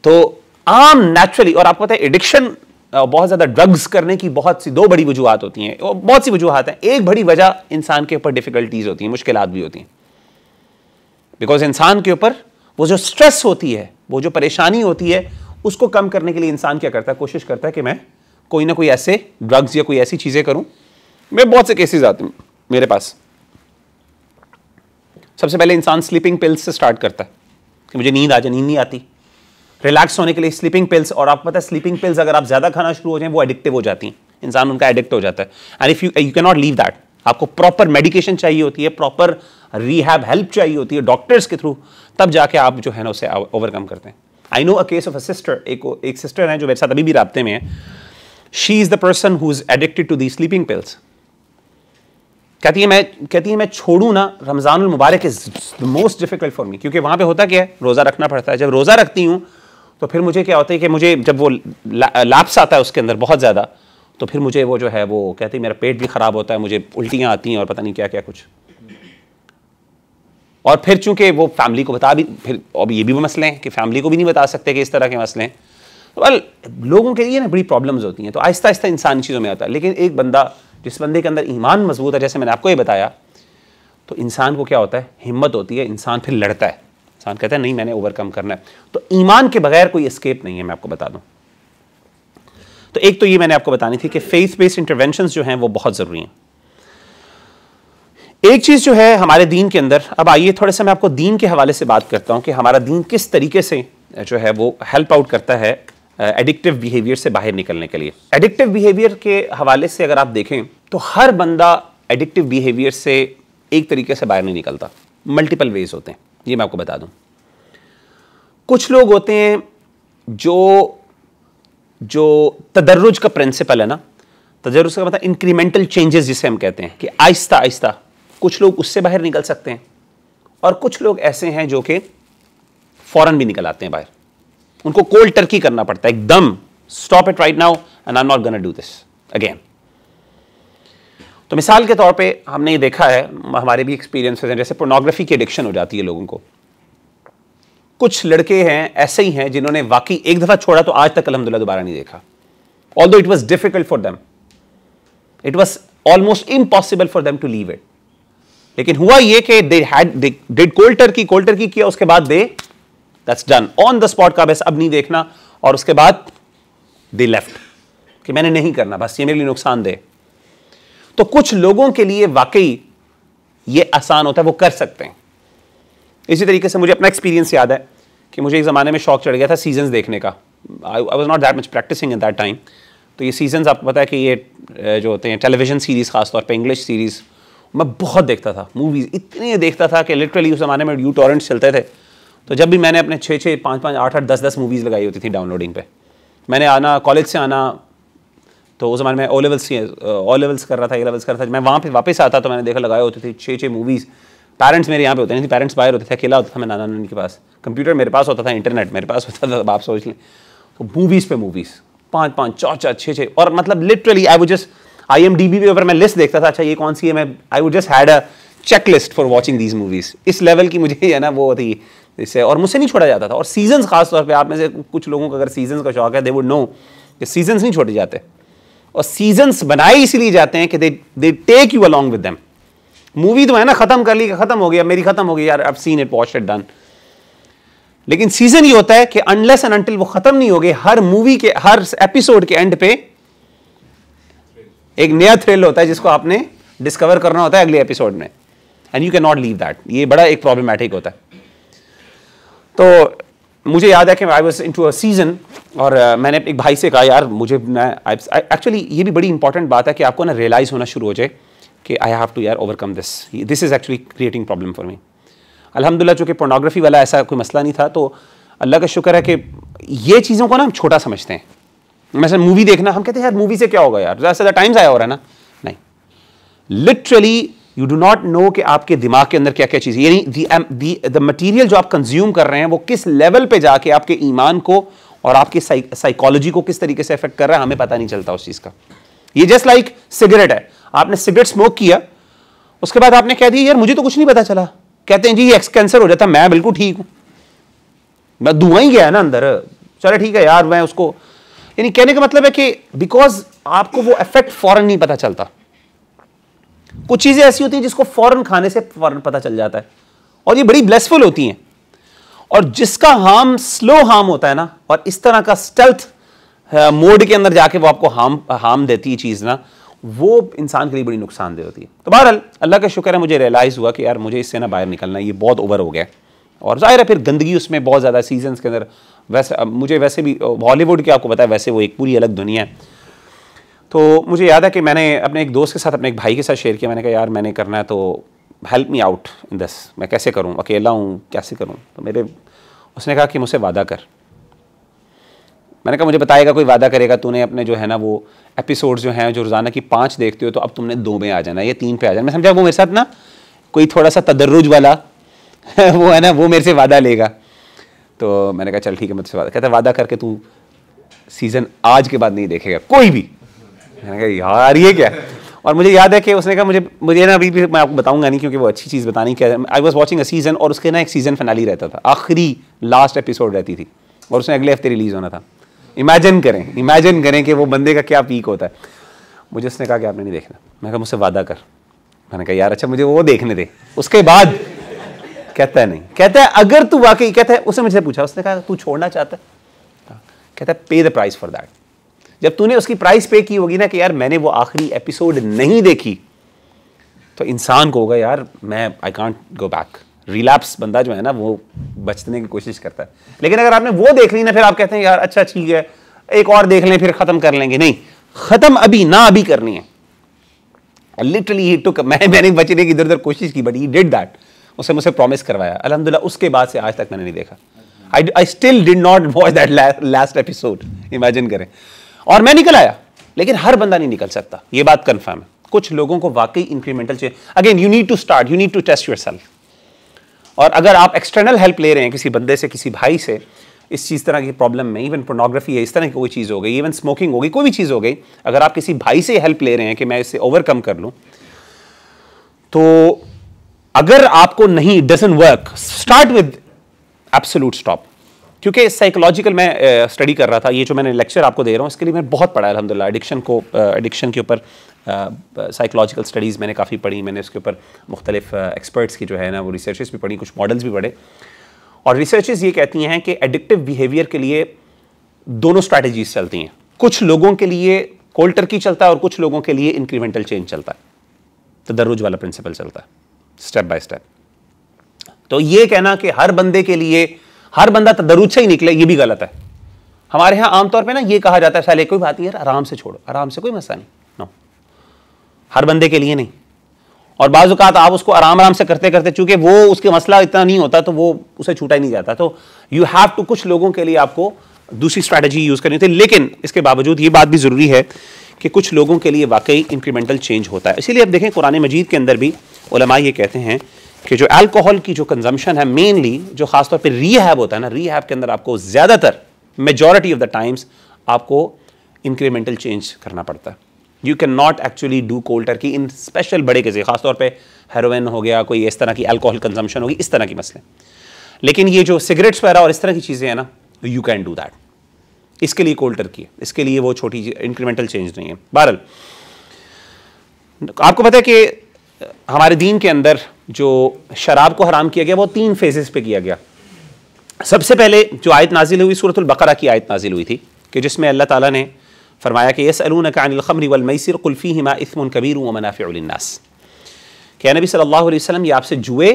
तो आम नेचुरली, और आपको पता है एडिक्शन बहुत ज़्यादा ड्रग्स करने की बहुत सी दो बड़ी वजूहत होती हैं, और बहुत सी वजूहत हैं। एक बड़ी वजह इंसान के ऊपर डिफ़िकल्टीज़ होती हैं, मुश्किलात भी होती हैं, बिकॉज इंसान के ऊपर वो जो स्ट्रेस होती है, वो जो परेशानी होती है, उसको कम करने के लिए इंसान क्या करता है, कोशिश करता है कि मैं कोई ना कोई ऐसे ड्रग्स या कोई ऐसी चीज़ें करूँ। मैं बहुत से केसेस आते हैं मेरे पास। सबसे पहले इंसान स्लीपिंग पिल्स से स्टार्ट करता है कि मुझे नींद आ जाए, नींद नहीं आती, रिलैक्स होने के लिए स्लीपिंग पिल्स। और आपको पता है स्लीपिंग पिल्स अगर आप ज़्यादा खाना शुरू हो जाएं वो एडिक्टिव हो जाती हैं, इंसान उनका एडिक्ट हो जाता है। And if you can not leave that, आपको प्रॉपर मेडिकेशन चाहिए होती है, प्रॉपर रिहैब हेल्प चाहिए होती है डॉक्टर्स के थ्रू, तब जाके आप जो है ना उसे ओवरकम करते हैं। I know a case of a sister, एक सिस्टर है जो मेरे साथ अभी भी राब्ते में है। She is the person who is addicted to the sleeping pills. कहती है मैं छोड़ूं ना, रमज़ानुल मुबारक is the most difficult for me, क्योंकि वहाँ पे होता क्या है, रोज़ा रखना पड़ता है। जब रोज़ा रखती हूँ तो फिर मुझे क्या होता है कि मुझे जब वो लैप्स आता है उसके अंदर बहुत ज़्यादा, तो फिर मुझे वो जो है वो कहती है मेरा पेट भी ख़राब होता है, मुझे उल्टियाँ आती हैं और पता नहीं क्या क्या कुछ। और फिर चूंकि वो फैमिली को बता भी, फिर अब ये भी वो मसले हैं कि फैमिली को भी नहीं बता सकते कि इस तरह के मसले हैं। वेल लोगों के लिए ना बड़ी प्रॉब्लम्स होती हैं, तो आहिस्ता आहिस्ता इंसान चीज़ों में आता है। लेकिन एक बंदा, जिस बंदे के अंदर ईमान मजबूत है, जैसे मैंने आपको ये बताया, तो इंसान को क्या होता है, हिम्मत होती है, इंसान फिर लड़ता है, इंसान कहता है नहीं मैंने ओवरकम करना है। तो ईमान के बगैर कोई एस्केप नहीं है, मैं आपको बता दूं। तो एक तो ये मैंने आपको बतानी थी कि फेथ बेस्ड इंटरवेंशंस जो हैं वो बहुत ज़रूरी हैं। एक चीज़ जो है हमारे दीन के अंदर, अब आइए थोड़ा सा मैं आपको दीन के हवाले से बात करता हूं कि हमारा दीन किस तरीके से जो है वो हेल्प आउट करता है एडिक्टिव बिहेवियर से बाहर निकलने के लिए। एडिक्टिव बिहेवियर के हवाले से अगर आप देखें तो हर बंदा एडिक्टिव बिहेवियर से एक तरीके से बाहर नहीं निकलता, मल्टीपल वेज होते हैं, ये मैं आपको बता दूं। कुछ लोग होते हैं जो तदर्रुज का प्रिंसिपल है ना, तदर्रुज का मतलब इंक्रीमेंटल चेंजेस जिसे हम कहते हैं कि आहिस्ता आहिस्ता, कुछ लोग उससे बाहर निकल सकते हैं, और कुछ लोग ऐसे हैं जो कि फौरन भी निकल आते हैं बाहर। उनको कोल्ड टर्की करना पड़ता है, एकदम stop it right now and I am not gonna do this again. तो मिसाल के तौर पे हमने ये देखा है, हमारे भी एक्सपीरियंसेस हैं, जैसे पोर्नोग्राफी की एडिक्शन हो जाती है लोगों को। कुछ लड़के हैं ऐसे ही हैं जिन्होंने वाकई एक दफा छोड़ा तो आज तक अल्हम्दुलिल्लाह दोबारा नहीं देखा, although it was difficult for them, it was almost impossible for them to leave it. लेकिन हुआ ये कि दे डिड कोल्ड टर्की किया, उसके बाद that's done on the spot का, बस अब नहीं देखना, और उसके बाद दे लेफ्ट कि मैंने नहीं करना, बस ये मेरे लिए नुकसानदेह। तो कुछ लोगों के लिए वाकई ये आसान होता है, वो कर सकते हैं। इसी तरीके से मुझे अपना एक्सपीरियंस याद है कि मुझे एक ज़माने में शौक चढ़ गया था सीजन्स देखने का। I was not that much practising in that time. तो ये सीजन्स आपको पता है कि ये जो होते हैं टेलीविजन सीरीज़, खासतौर पे इंग्लिश सीरीज़, मैं बहुत देखता था। मूवीज़ इतने देखता था कि लिटरली उस ज़माने में U-torrents चलते थे। तो जब भी मैंने अपने 6-6, 5-5, 8-8, 10-10 मूवीज़ लगाई होती थी डाउनलोडिंग पे, मैंने आना कॉलेज से आना, तो उस ज़माने में ओ लेवल्स कर रहा था, A levels कर रहा था, मैं वहाँ पे वापस आता तो मैंने देखा लगाए होती थी 6-6 मूवीज़। पेरेंट्स मेरे यहाँ पे होते नहीं थे, पेरेंट्स बाहर होते थे, अकेला होता था मैं नाना नानी के पास, कंप्यूटर मेरे पास होता था, इंटरनेट मेरे पास होता था, आप सोच लें। तो मूवीज़ पे मूवीज़ 5-5, 4-4, 6-6, और मतलब literally I would just IMDb पे ऊपर मैं लिस्ट देखता था, अच्छा ये कौन सी है, मैं I would just had a check list for watching these movies. इस लेवल की मुझे है ना वो थी इससे, और मुझसे नहीं छोड़ा जाता था। और सीजन्स खास तौर पे, आप में से कुछ लोगों को अगर सीजन्स का शौक है, दे वुड नो कि सीजन्स नहीं छोड़े जाते, और सीजन्स बनाए इसीलिए जाते हैं कि they take you along with them. Movie तो है ना, खत्म कर ली, खत्म हो गया, मेरी खत्म हो गई यार, I've seen it, watched it, done। लेकिन सीजन ये होता है कि अनलेस एंड अनटिल वो खत्म नहीं हो गए, हर मूवी के हर एपिसोड के एंड पे एक नया थ्रिल होता है जिसको आपने डिस्कवर करना होता है अगले एपिसोड में, and you can not leave that. ये बड़ा एक प्रॉब्लमैटिक होता है। तो मुझे याद है कि I was into a season, और मैंने एक भाई से कहा यार मुझे, मैं एक्चुअली ये भी बड़ी इंपॉर्टेंट बात है कि आपको ना रियलाइज़ होना शुरू हो जाए कि आई हैव टू यार overcome this is actually creating problem for me. अल्हम्दुलिल्लाह चूँकि पोर्नोग्राफी वाला ऐसा कोई मसला नहीं था, तो अल्लाह का शुक्र है कि ये चीज़ों को ना हम छोटा समझते हैं। mesela मूवी देखना, हम कहते हैं यार मूवी से क्या होगा यार, ज़्यादा टाइम ज़ाया हो रहा है ना। नहीं, literally you do not know कि आपके दिमाग के अंदर क्या क्या चीज़, यानी द मटीरियल जो आप कंज्यूम कर रहे हैं वो किस लेवल पे जाके आपके ईमान को और आपकी साइकोलॉजी को किस तरीके से अफेक्ट कर रहा है, हमें पता नहीं चलता उस चीज़ का। ये जस्ट लाइक सिगरेट है, आपने सिगरेट स्मोक किया, उसके बाद आपने कह दिया यार मुझे तो कुछ नहीं पता चला, कहते हैं जी ये कैंसर हो जाता, मैं बिल्कुल ठीक हूं, मैं धुआं ही गया ना अंदर, चलो ठीक है यार मैं उसको, यानी कहने का मतलब है कि बिकॉज आपको वो इफेक्ट फौरन नहीं पता चलता। कुछ चीजें ऐसी होती हैं जिसको फौरन खाने से फौरन पता चल जाता है, और ये बड़ी ब्लेसफुल होती हैं, और जिसका हार्म स्लो हार्म होता है ना, और इस तरह का स्टेल्थ मोड के अंदर जाके वो आपको हार्म देती है चीज ना, वो इंसान के लिए बड़ी नुकसानदेह होती है। तो बहरहाल अल्लाह का शुक्र है मुझे रियलाइज़ हुआ कि यार मुझे इससे ना बाहर निकलना है, ये बहुत ओवर हो गया, और जाहिर है फिर गंदगी उसमें बहुत ज़्यादा सीजन्स के अंदर। वैसे मुझे वैसे भी हॉलीवुड की आपको पता है, वैसे वो एक पूरी अलग दुनिया है। तो मुझे याद है कि मैंने अपने एक दोस्त के साथ, अपने एक भाई के साथ शेयर किया, मैंने कहा यार मैंने करना है तो help me out in this, मैं कैसे करूँ, अकेला हूँ कैसे करूँ। तो उसने कहा कि मुझसे वादा कर, मैंने कहा मुझे बताएगा, कोई वादा करेगा तूने अपने जो है ना वो एपिसोड्स जो हैं जो रोज़ाना की 5 देखते हो तो अब तुमने 2 में आ जाना या 3 पे आ जाना। मैं समझा वो मेरे साथ ना कोई थोड़ा सा तदर्रुज वाला वो है ना, वो मेरे से वादा लेगा। तो मैंने कहा चल ठीक है, मुझसे वादा। कहता वादा करके तू सीज़न आज के बाद नहीं देखेगा कोई भी। मैंने कहा यार ये क्या। और मुझे याद है कि उसने कहा मुझे ना अभी भी मैं आपको बताऊंगा नहीं क्योंकि वो अच्छी चीज़ बतानी क्या। I was watching a season और उसके ना एक सीज़न फिनाली रहता था, आखिरी लास्ट एपिसोड रहती थी और उसने अगले हफ्ते रिलीज़ होना था। इमेजिन करें कि वो बंदे का क्या पीक होता है। मुझे उसने कहा कि आपने नहीं देखना। मैं कहा मुझसे वादा कर। मैंने कहा यार अच्छा मुझे वो देखने दे उसके बाद। कहता है नहीं, कहता है अगर तू वाकई, कहता है उसने मुझसे पूछा, उसने कहा तू छोड़ना चाहता है? कहता है पे द प्राइस फॉर दैट। जब तूने उसकी प्राइस पे की होगी ना कि यार मैंने वो आखिरी एपिसोड नहीं देखी, तो इंसान को होगा यार मैं I can't go back. Relapse बंदा जो है ना वो बचने की कोशिश करता है। लेकिन अगर आपने वो देख ली ना, फिर आप कहते हैं यार अच्छा ठीक है एक और देख लें फिर खत्म कर लेंगे। नहीं, खत्म अभी करनी है। लिटरली ही टुक, मैंने बचने की इधर उधर कोशिश की बट ही डिड दैट। उसने मुझसे प्रॉमिस करवाया, अल्हम्दुलिल्लाह उसके बाद से आज तक मैंने नहीं देखा। I still did not watch that last episode. Imagine करें। और मैं निकल आया, लेकिन हर बंदा नहीं निकल सकता, ये बात कंफर्म है। कुछ लोगों को वाकई incremental change, again you need to start, you need to test yourself. और अगर आप एक्सटर्नल हेल्प ले रहे हैं किसी बंदे से, किसी भाई से, इस चीज़ तरह की प्रॉब्लम में, इवन पोर्नोग्राफी है, इस तरह की कोई चीज़ हो गई, इवन स्मोकिंग हो गई, कोई भी चीज़ हो गई, अगर आप किसी भाई से हेल्प ले रहे हैं कि मैं इससे ओवरकम कर लूँ, तो अगर आपको नहीं, doesn't work, start with absolute stop. क्योंकि साइकोलॉजिकल मैं स्टडी कर रहा था, ये जो मैंने लेक्चर आपको दे रहा हूँ इसके लिए मैंने बहुत पढ़ा है अल्हम्दुलिल्लाह। एडिक्शन के ऊपर साइकोलॉजिकल स्टडीज़ मैंने काफ़ी पढ़ी, मैंने उसके ऊपर मुख्तलिफ एक्सपर्ट्स की जो है ना वो रिसर्चेस भी पढ़ी, कुछ मॉडल्स भी पढ़े। और रिसर्चेस ये कहती हैं कि एडिक्टिव बिहेवियर के लिए दोनों स्ट्रैटेजीज चलती हैं। कुछ लोगों के लिए कोल्ड टर्की चलता है और कुछ लोगों के लिए इंक्रीमेंटल चेंज चलता है, तदर्रुज वाला प्रिंसिपल चलता है, स्टेप बाय स्टेप। तो ये कहना कि हर बंदे के लिए हर बंदा तदर्रुज से ही निकले, ये भी गलत है। हमारे यहाँ आमतौर पे ना ये कहा जाता है साले कोई बात नहीं यार आराम से छोड़ो, आराम से, कोई मसला नहीं। नो, हर बंदे के लिए नहीं। और बाज़ औक़ात आप उसको आराम से करते करते, चूंकि वो उसके मसला इतना नहीं होता तो वो उसे छूटा ही नहीं जाता। तो यू हैव टू, कुछ लोगों के लिए आपको दूसरी स्ट्रैटेजी यूज़ करनी थी। लेकिन इसके बावजूद ये बात भी ज़रूरी है कि कुछ लोगों के लिए वाकई इंक्रीमेंटल चेंज होता है। इसीलिए अब देखें कुरान मजीद के अंदर भी उलमा ये कहते हैं कि जो अल्कोहल की जो कंजम्पशन है, मेनली जो खासतौर पे रीहैब होता है ना, रीहैब के अंदर आपको ज़्यादातर मेजॉरिटी ऑफ द टाइम्स आपको इंक्रीमेंटल चेंज करना पड़ता है। You can not actually do cold Turkey in special बड़े केसेस, खासतौर पे हेरोइन हो गया, कोई इस तरह की अल्कोहल कंजम्पशन होगी, इस तरह की मसले। लेकिन ये जो सिगरेट्स वगैरह और इस तरह की चीज़ें हैं ना, यू कैन डू दैट। इसके लिए कोल्ड टर्की है, इसके लिए वो छोटी इंक्रीमेंटल चेंज नहीं है। बहरहाल आपको पता है कि हमारे दीन के अंदर जो शराब को हराम किया गया वो 3 फेजेस पे किया गया। सबसे पहले जो आयत नाजिल हुई सूरतुल बकरा की आयत नाजिल हुई थी कि जिसमें अल्लाह ताला ने फरमाया कि यसअलूनका अनिल खम्रि वल मैसिर कुल फीहिमा इस्मुन कबीर व मनाफिउ लिन्नास। कि नबी सल्लल्लाहु अलैहि वसल्लम ये आपसे जुए,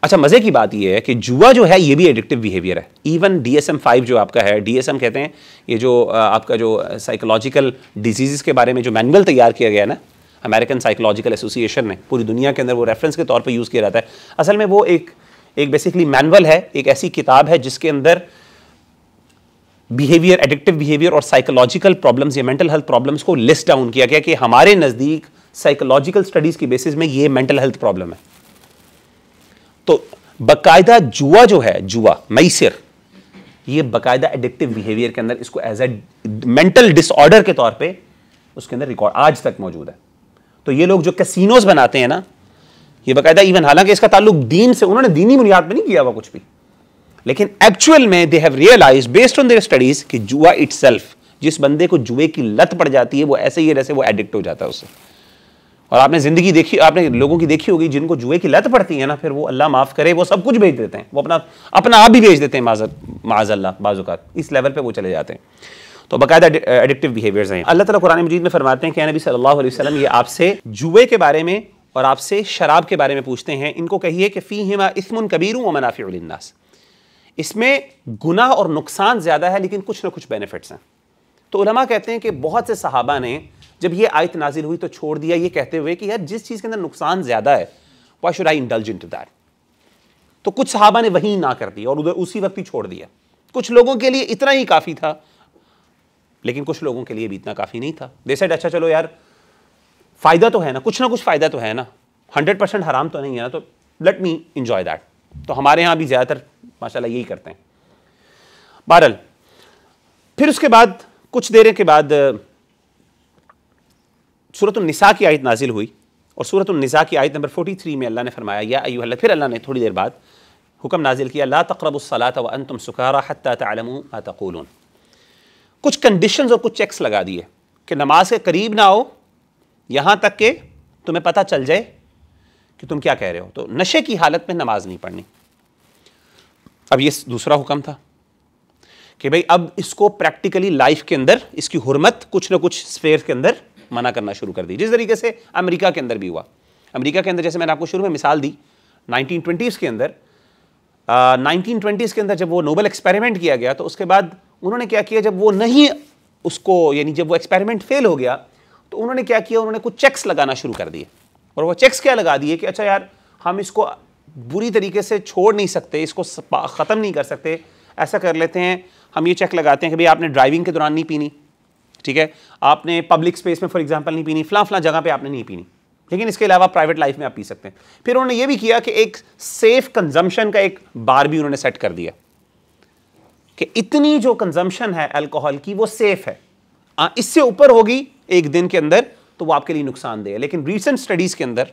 अच्छा मज़े की बात ये है कि जुआ जो है ये भी एडिक्टिव बिहेवियर है। इवन DSM-5 जो आपका है, DSM कहते हैं ये जो आपका जो साइकोलॉजिकल डिजीज़ के बारे में जो मैनुअल तैयार किया गया है ना, अमेरिकन साइकोलॉजिकल एसोसिएशन ने, पूरी दुनिया के अंदर वो रेफरेंस के तौर पे यूज़ किया जाता है। असल में वो एक बेसिकली मैनुअल है, एक ऐसी किताब है जिसके अंदर बिहेवियर, एडिक्टिव बिहेवियर और साइकोलॉजिकल प्रॉब्लम्स या मेंटल हेल्थ प्रॉब्लम्स को लिस्ट डाउन किया गया कि हमारे नज़दीक साइकोलॉजिकल स्टडीज़ की बेसिस में ये मेंटल हेल्थ प्रॉब्लम है। तो बाकायदा जुआ जो है, जुआ मैसिर, ये बाकायदा एडिक्टिव बिहेवियर के अंदर इसको एज ए मेंटल डिसऑर्डर के तौर पे उसके अंदर रिकॉर्ड आज तक मौजूद है। तो ये लोग जो कैसीनोज बनाते हैं ना, ये बाकायदा, इवन हालांकि इसका ताल्लुक दीन से, उन्होंने दीनी बुनियाद पे नहीं किया हुआ कुछ भी, लेकिन एक्चुअल में they have realised based on their studies कि जुआ इटसेल्फ, जिस बंदे को जुए की लत पड़ जाती है वो ऐसे ही है जैसे वो एडिक्ट हो जाता है उससे। और आपने जिंदगी देखी, आपने लोगों की देखी होगी जिनको जुए की लत पड़ती है ना, फिर वो अल्लाह माफ़ करे वो सब कुछ बेच देते हैं, वो अपना आप भी बेच देते हैं माज़अल्लाह, बाज़-औक़ात इस लेवल पे वो चले जाते हैं। तो बाकायदा एडिक्टिव बिहेवियर्स हैं। अल्लाह ताला कुरान मजीद में फरमाते हैं कि नबी सल्लल्लाहु अलैहि वसल्लम ये आपसे जुए के बारे में और आपसे शराब के बारे में पूछते हैं, इनको कहिए कि फ़ीहिमा इस्मुन कबीरुन व मनाफिउ लिन्नास, इसमें गुनाह और नुकसान ज़्यादा है लेकिन कुछ ना कुछ बेनिफिट्स हैं। तो उलमा कहते हैं कि बहुत से सहाबा ने जब ये आयत नाजिल हुई तो छोड़ दिया, ये कहते हुए कि यार जिस चीज़ के अंदर नुकसान ज़्यादा है, why should I indulge into that. तो कुछ सहाबा ने वही ना कर दी और उधर उसी वक्त ही छोड़ दिया। कुछ लोगों के लिए इतना ही काफ़ी था, लेकिन कुछ लोगों के लिए भी इतना काफ़ी नहीं था। दे सेड अच्छा चलो यार फ़ायदा तो है ना, कुछ फ़ायदा तो है ना, 100% हराम तो नहीं है ना, तो लेट मी इंजॉय दैट। तो हमारे यहाँ भी ज़्यादातर माशाल्लाह यही करते हैं। बहरहाल फिर उसके बाद कुछ देर के बाद सूरतुन निसा की आयत नाजिल हुई, और सूरतुन निसा की आयत नंबर 43 में अल्लाह ने फरमाया या अय्युहल्लज़ीना, फिर अल्लाह ने थोड़ी देर बाद हुक्म नाजिल किया ला तक़रबुस्सलात व अंतुम सुकारा हत्ता तअलमू मा तक़ूलून। कुछ कंडीशंस और कुछ चेक्स लगा दिए कि नमाज के करीब ना आओ यहाँ तक कि तुम्हें पता चल जाए कि तुम क्या कह रहे हो। तो नशे की हालत में नमाज नहीं पढ़नी। अब ये दूसरा हुक्म था कि भाई अब इसको प्रैक्टिकली लाइफ के अंदर इसकी हुर्मत कुछ ना कुछ स्फेयर के अंदर मना करना शुरू कर दी, जिस तरीके से अमेरिका के अंदर भी हुआ। अमेरिका के अंदर जैसे मैंने आपको शुरू में मिसाल दी 1920s के अंदर, 1920s के अंदर जब वो नोबल एक्सपेरिमेंट किया गया तो उसके बाद उन्होंने क्या किया, जब वो नहीं उसको यानी जब वो एक्सपेरिमेंट फेल हो गया तो उन्होंने क्या किया, उन्होंने कुछ चेक्स लगाना शुरू कर दिए। और वो चेक्स क्या लगा दिए कि अच्छा यार हम इसको बुरी तरीके से छोड़ नहीं सकते, इसको ख़त्म नहीं कर सकते, ऐसा कर लेते हैं हम ये चेक लगाते हैं कि भाई आपने ड्राइविंग के दौरान नहीं पीनी, ठीक है, आपने पब्लिक स्पेस में फॉर एग्जांपल नहीं पीनी, फलां जगह पे आपने नहीं पीनी, लेकिन इसके अलावा प्राइवेट लाइफ में आप पी सकते हैं। फिर उन्होंने ये भी किया कि एक सेफ कंजम्पशन का एक बार भी उन्होंने सेट कर दिया कि इतनी जो कंजम्पशन है अल्कोहल की वो सेफ है, इससे ऊपर होगी एक दिन के अंदर तो वो आपके लिए नुकसानदेह है। लेकिन रीसेंट स्टडीज़ के अंदर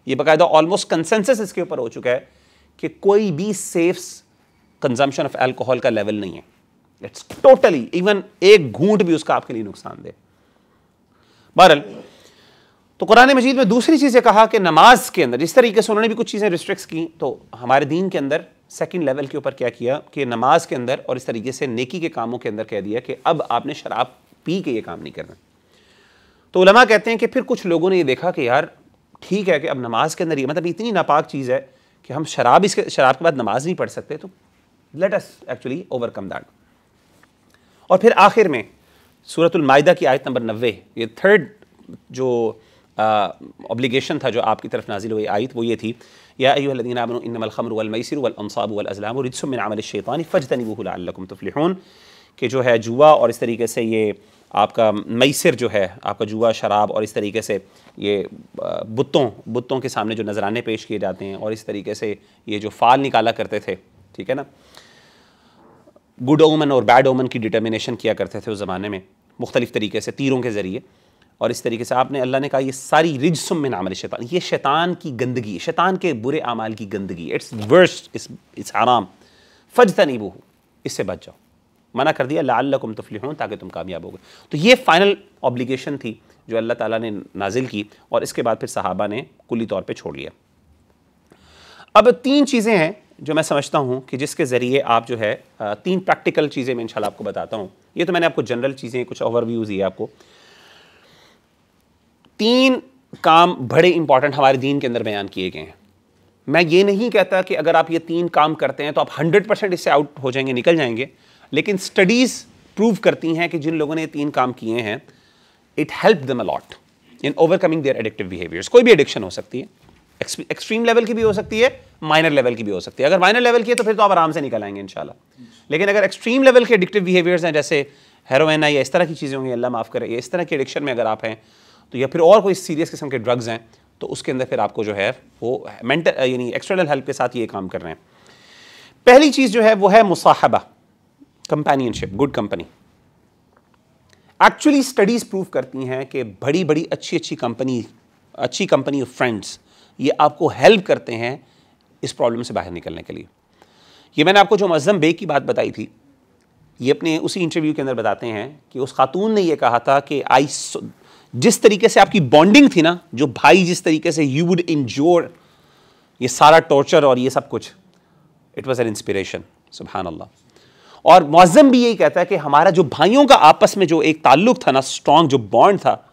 ये बाकायदा ऑलमोस्ट कंसेंसस इसके ऊपर हो चुका है कि कोई भी सेफ कंजम्पशन ऑफ अल्कोहल का लेवल नहीं है। इट्स टोटली इवन एक घूंट भी उसका आपके लिए नुकसानदेह। बहरहाल तो कुरान मजीद में दूसरी चीज़ कहा कि नमाज के अंदर जिस तरीके से उन्होंने भी कुछ चीज़ें रिस्ट्रिक्ट की, तो हमारे दीन के अंदर सेकंड लेवल के ऊपर क्या किया कि नमाज के अंदर और इस तरीके से नेकी के कामों के अंदर कह दिया कि अब आपने शराब पी के ये काम नहीं करना। तो उलमा कहते हैं कि फिर कुछ लोगों ने ये देखा कि यार ठीक है कि अब नमाज के अंदर ये मतलब इतनी नापाक चीज़ है कि हम शराब के बाद नमाज नहीं पढ़ सकते, तो let us actually overcome that. और फिर आखिर में सूरतुल माइदा की आयत नंबर 90, ये थर्ड जो ऑब्लिगेशन था जो आपकी तरफ नाजिल हुई आयत, वो ये थी या अय्युहल्लज़ीना आमनू इन्नमल खम्रु वल मैसिरु वल अंसाबु वल अज़लामु रिज्सुम मिन अमलि शैतान फज्तनिबूहु लअल्लकुम तुफ्लिहून। कि जो है जुआ और इस तरीके से ये आपका मैसिर जो है आपका जुआ शराब और इस तरीके से ये बुतों के सामने जो नजराने पेश किए जाते हैं और इस तरीके से ये जो फाल निकाला करते थे, ठीक है ना, गुड ओमन और बैड ओमन की डिटर्मिनेशन किया करते थे उस ज़माने में मुख्तलिफ़ तरीके से तीरों के ज़रिए, और इस तरीके से आपने अल्लाह ने कहा ये सारी रिज्सुम मिन अमल शैतान, ये शैतान की गंदगी, शैतान के बुरे आमाल की गंदगी, इट्स वर्स्ट, इट्स हराम, फज्तनिबूहु, इससे बच जाओ, मना कर दिया लअल्लकुम तुफ्लिहून, ताकि तुम कामयाब हो गए। तो ये फाइनल ऑब्लिगेशन थी जो अल्लाह ताला ने नाजिल की, और इसके बाद फिर सहाबा ने कुल्ली तौर पे छोड़ लिया। अब तीन चीज़ें हैं जो मैं समझता हूँ कि जिसके ज़रिए आप जो है तीन प्रैक्टिकल चीज़ें मैं इंशाल्लाह आपको बताता हूँ। ये तो मैंने आपको जनरल चीज़ें कुछ ओवरव्यूज़ दिए आपको। तीन काम बड़े इंपॉर्टेंट हमारे दीन के अंदर बयान किए गए हैं। मैं ये नहीं कहता कि अगर आप ये तीन काम करते हैं तो आप 100% इससे आउट हो जाएंगे, निकल जाएंगे, लेकिन स्टडीज़ प्रूव करती हैं कि जिन लोगों ने ये तीन काम किए हैं it help them a lot in overcoming their addictive behaviours. कोई भी एडिक्शन हो सकती है, एक्सट्रीम लेवल की भी हो सकती है, माइनर लेवल की भी हो सकती है। अगर माइनर लेवल की है तो फिर तो आप आराम से निकल आएंगे इंशाल्लाह, लेकिन अगर एक्सट्रीम लेवल के एडिक्टिव बिहेवियर्स हैं जैसे हेरोइन है या इस तरह की चीज़ें होंगी, अल्लाह माफ़ करे, या इस तरह की एडिक्शन में अगर आप हैं तो, या फिर और कोई सीरियस किस्म के ड्रग्स हैं, तो उसके अंदर फिर आपको जो है वो मेंटल यानी एक्सटर्नल हेल्प के साथ ये काम कर रहे हैं। पहली चीज़ जो है वो है मुसाहबा, companionship, good company. Actually studies prove करती हैं कि बड़ी बड़ी अच्छी कंपनी ऑफ फ्रेंड्स ये आपको हेल्प करते हैं इस प्रॉब्लम से बाहर निकलने के लिए। ये मैंने आपको जो मुअज़्ज़म बेग की बात बताई थी, ये अपने उसी इंटरव्यू के अंदर बताते हैं कि उस खातून ने ये कहा था कि जिस तरीके से आपकी बॉन्डिंग थी ना, जो भाई जिस तरीके से यू वुड इंजोर ये सारा टॉर्चर और ये सब कुछ, इट वाज एन इंस्पिरेशन, सुभान अल्लाह। और मुअज़्ज़म भी यही कहता है कि हमारा जो भाइयों का आपस में जो एक ताल्लुक था ना, स्ट्रॉन्ग जो बॉन्ड था,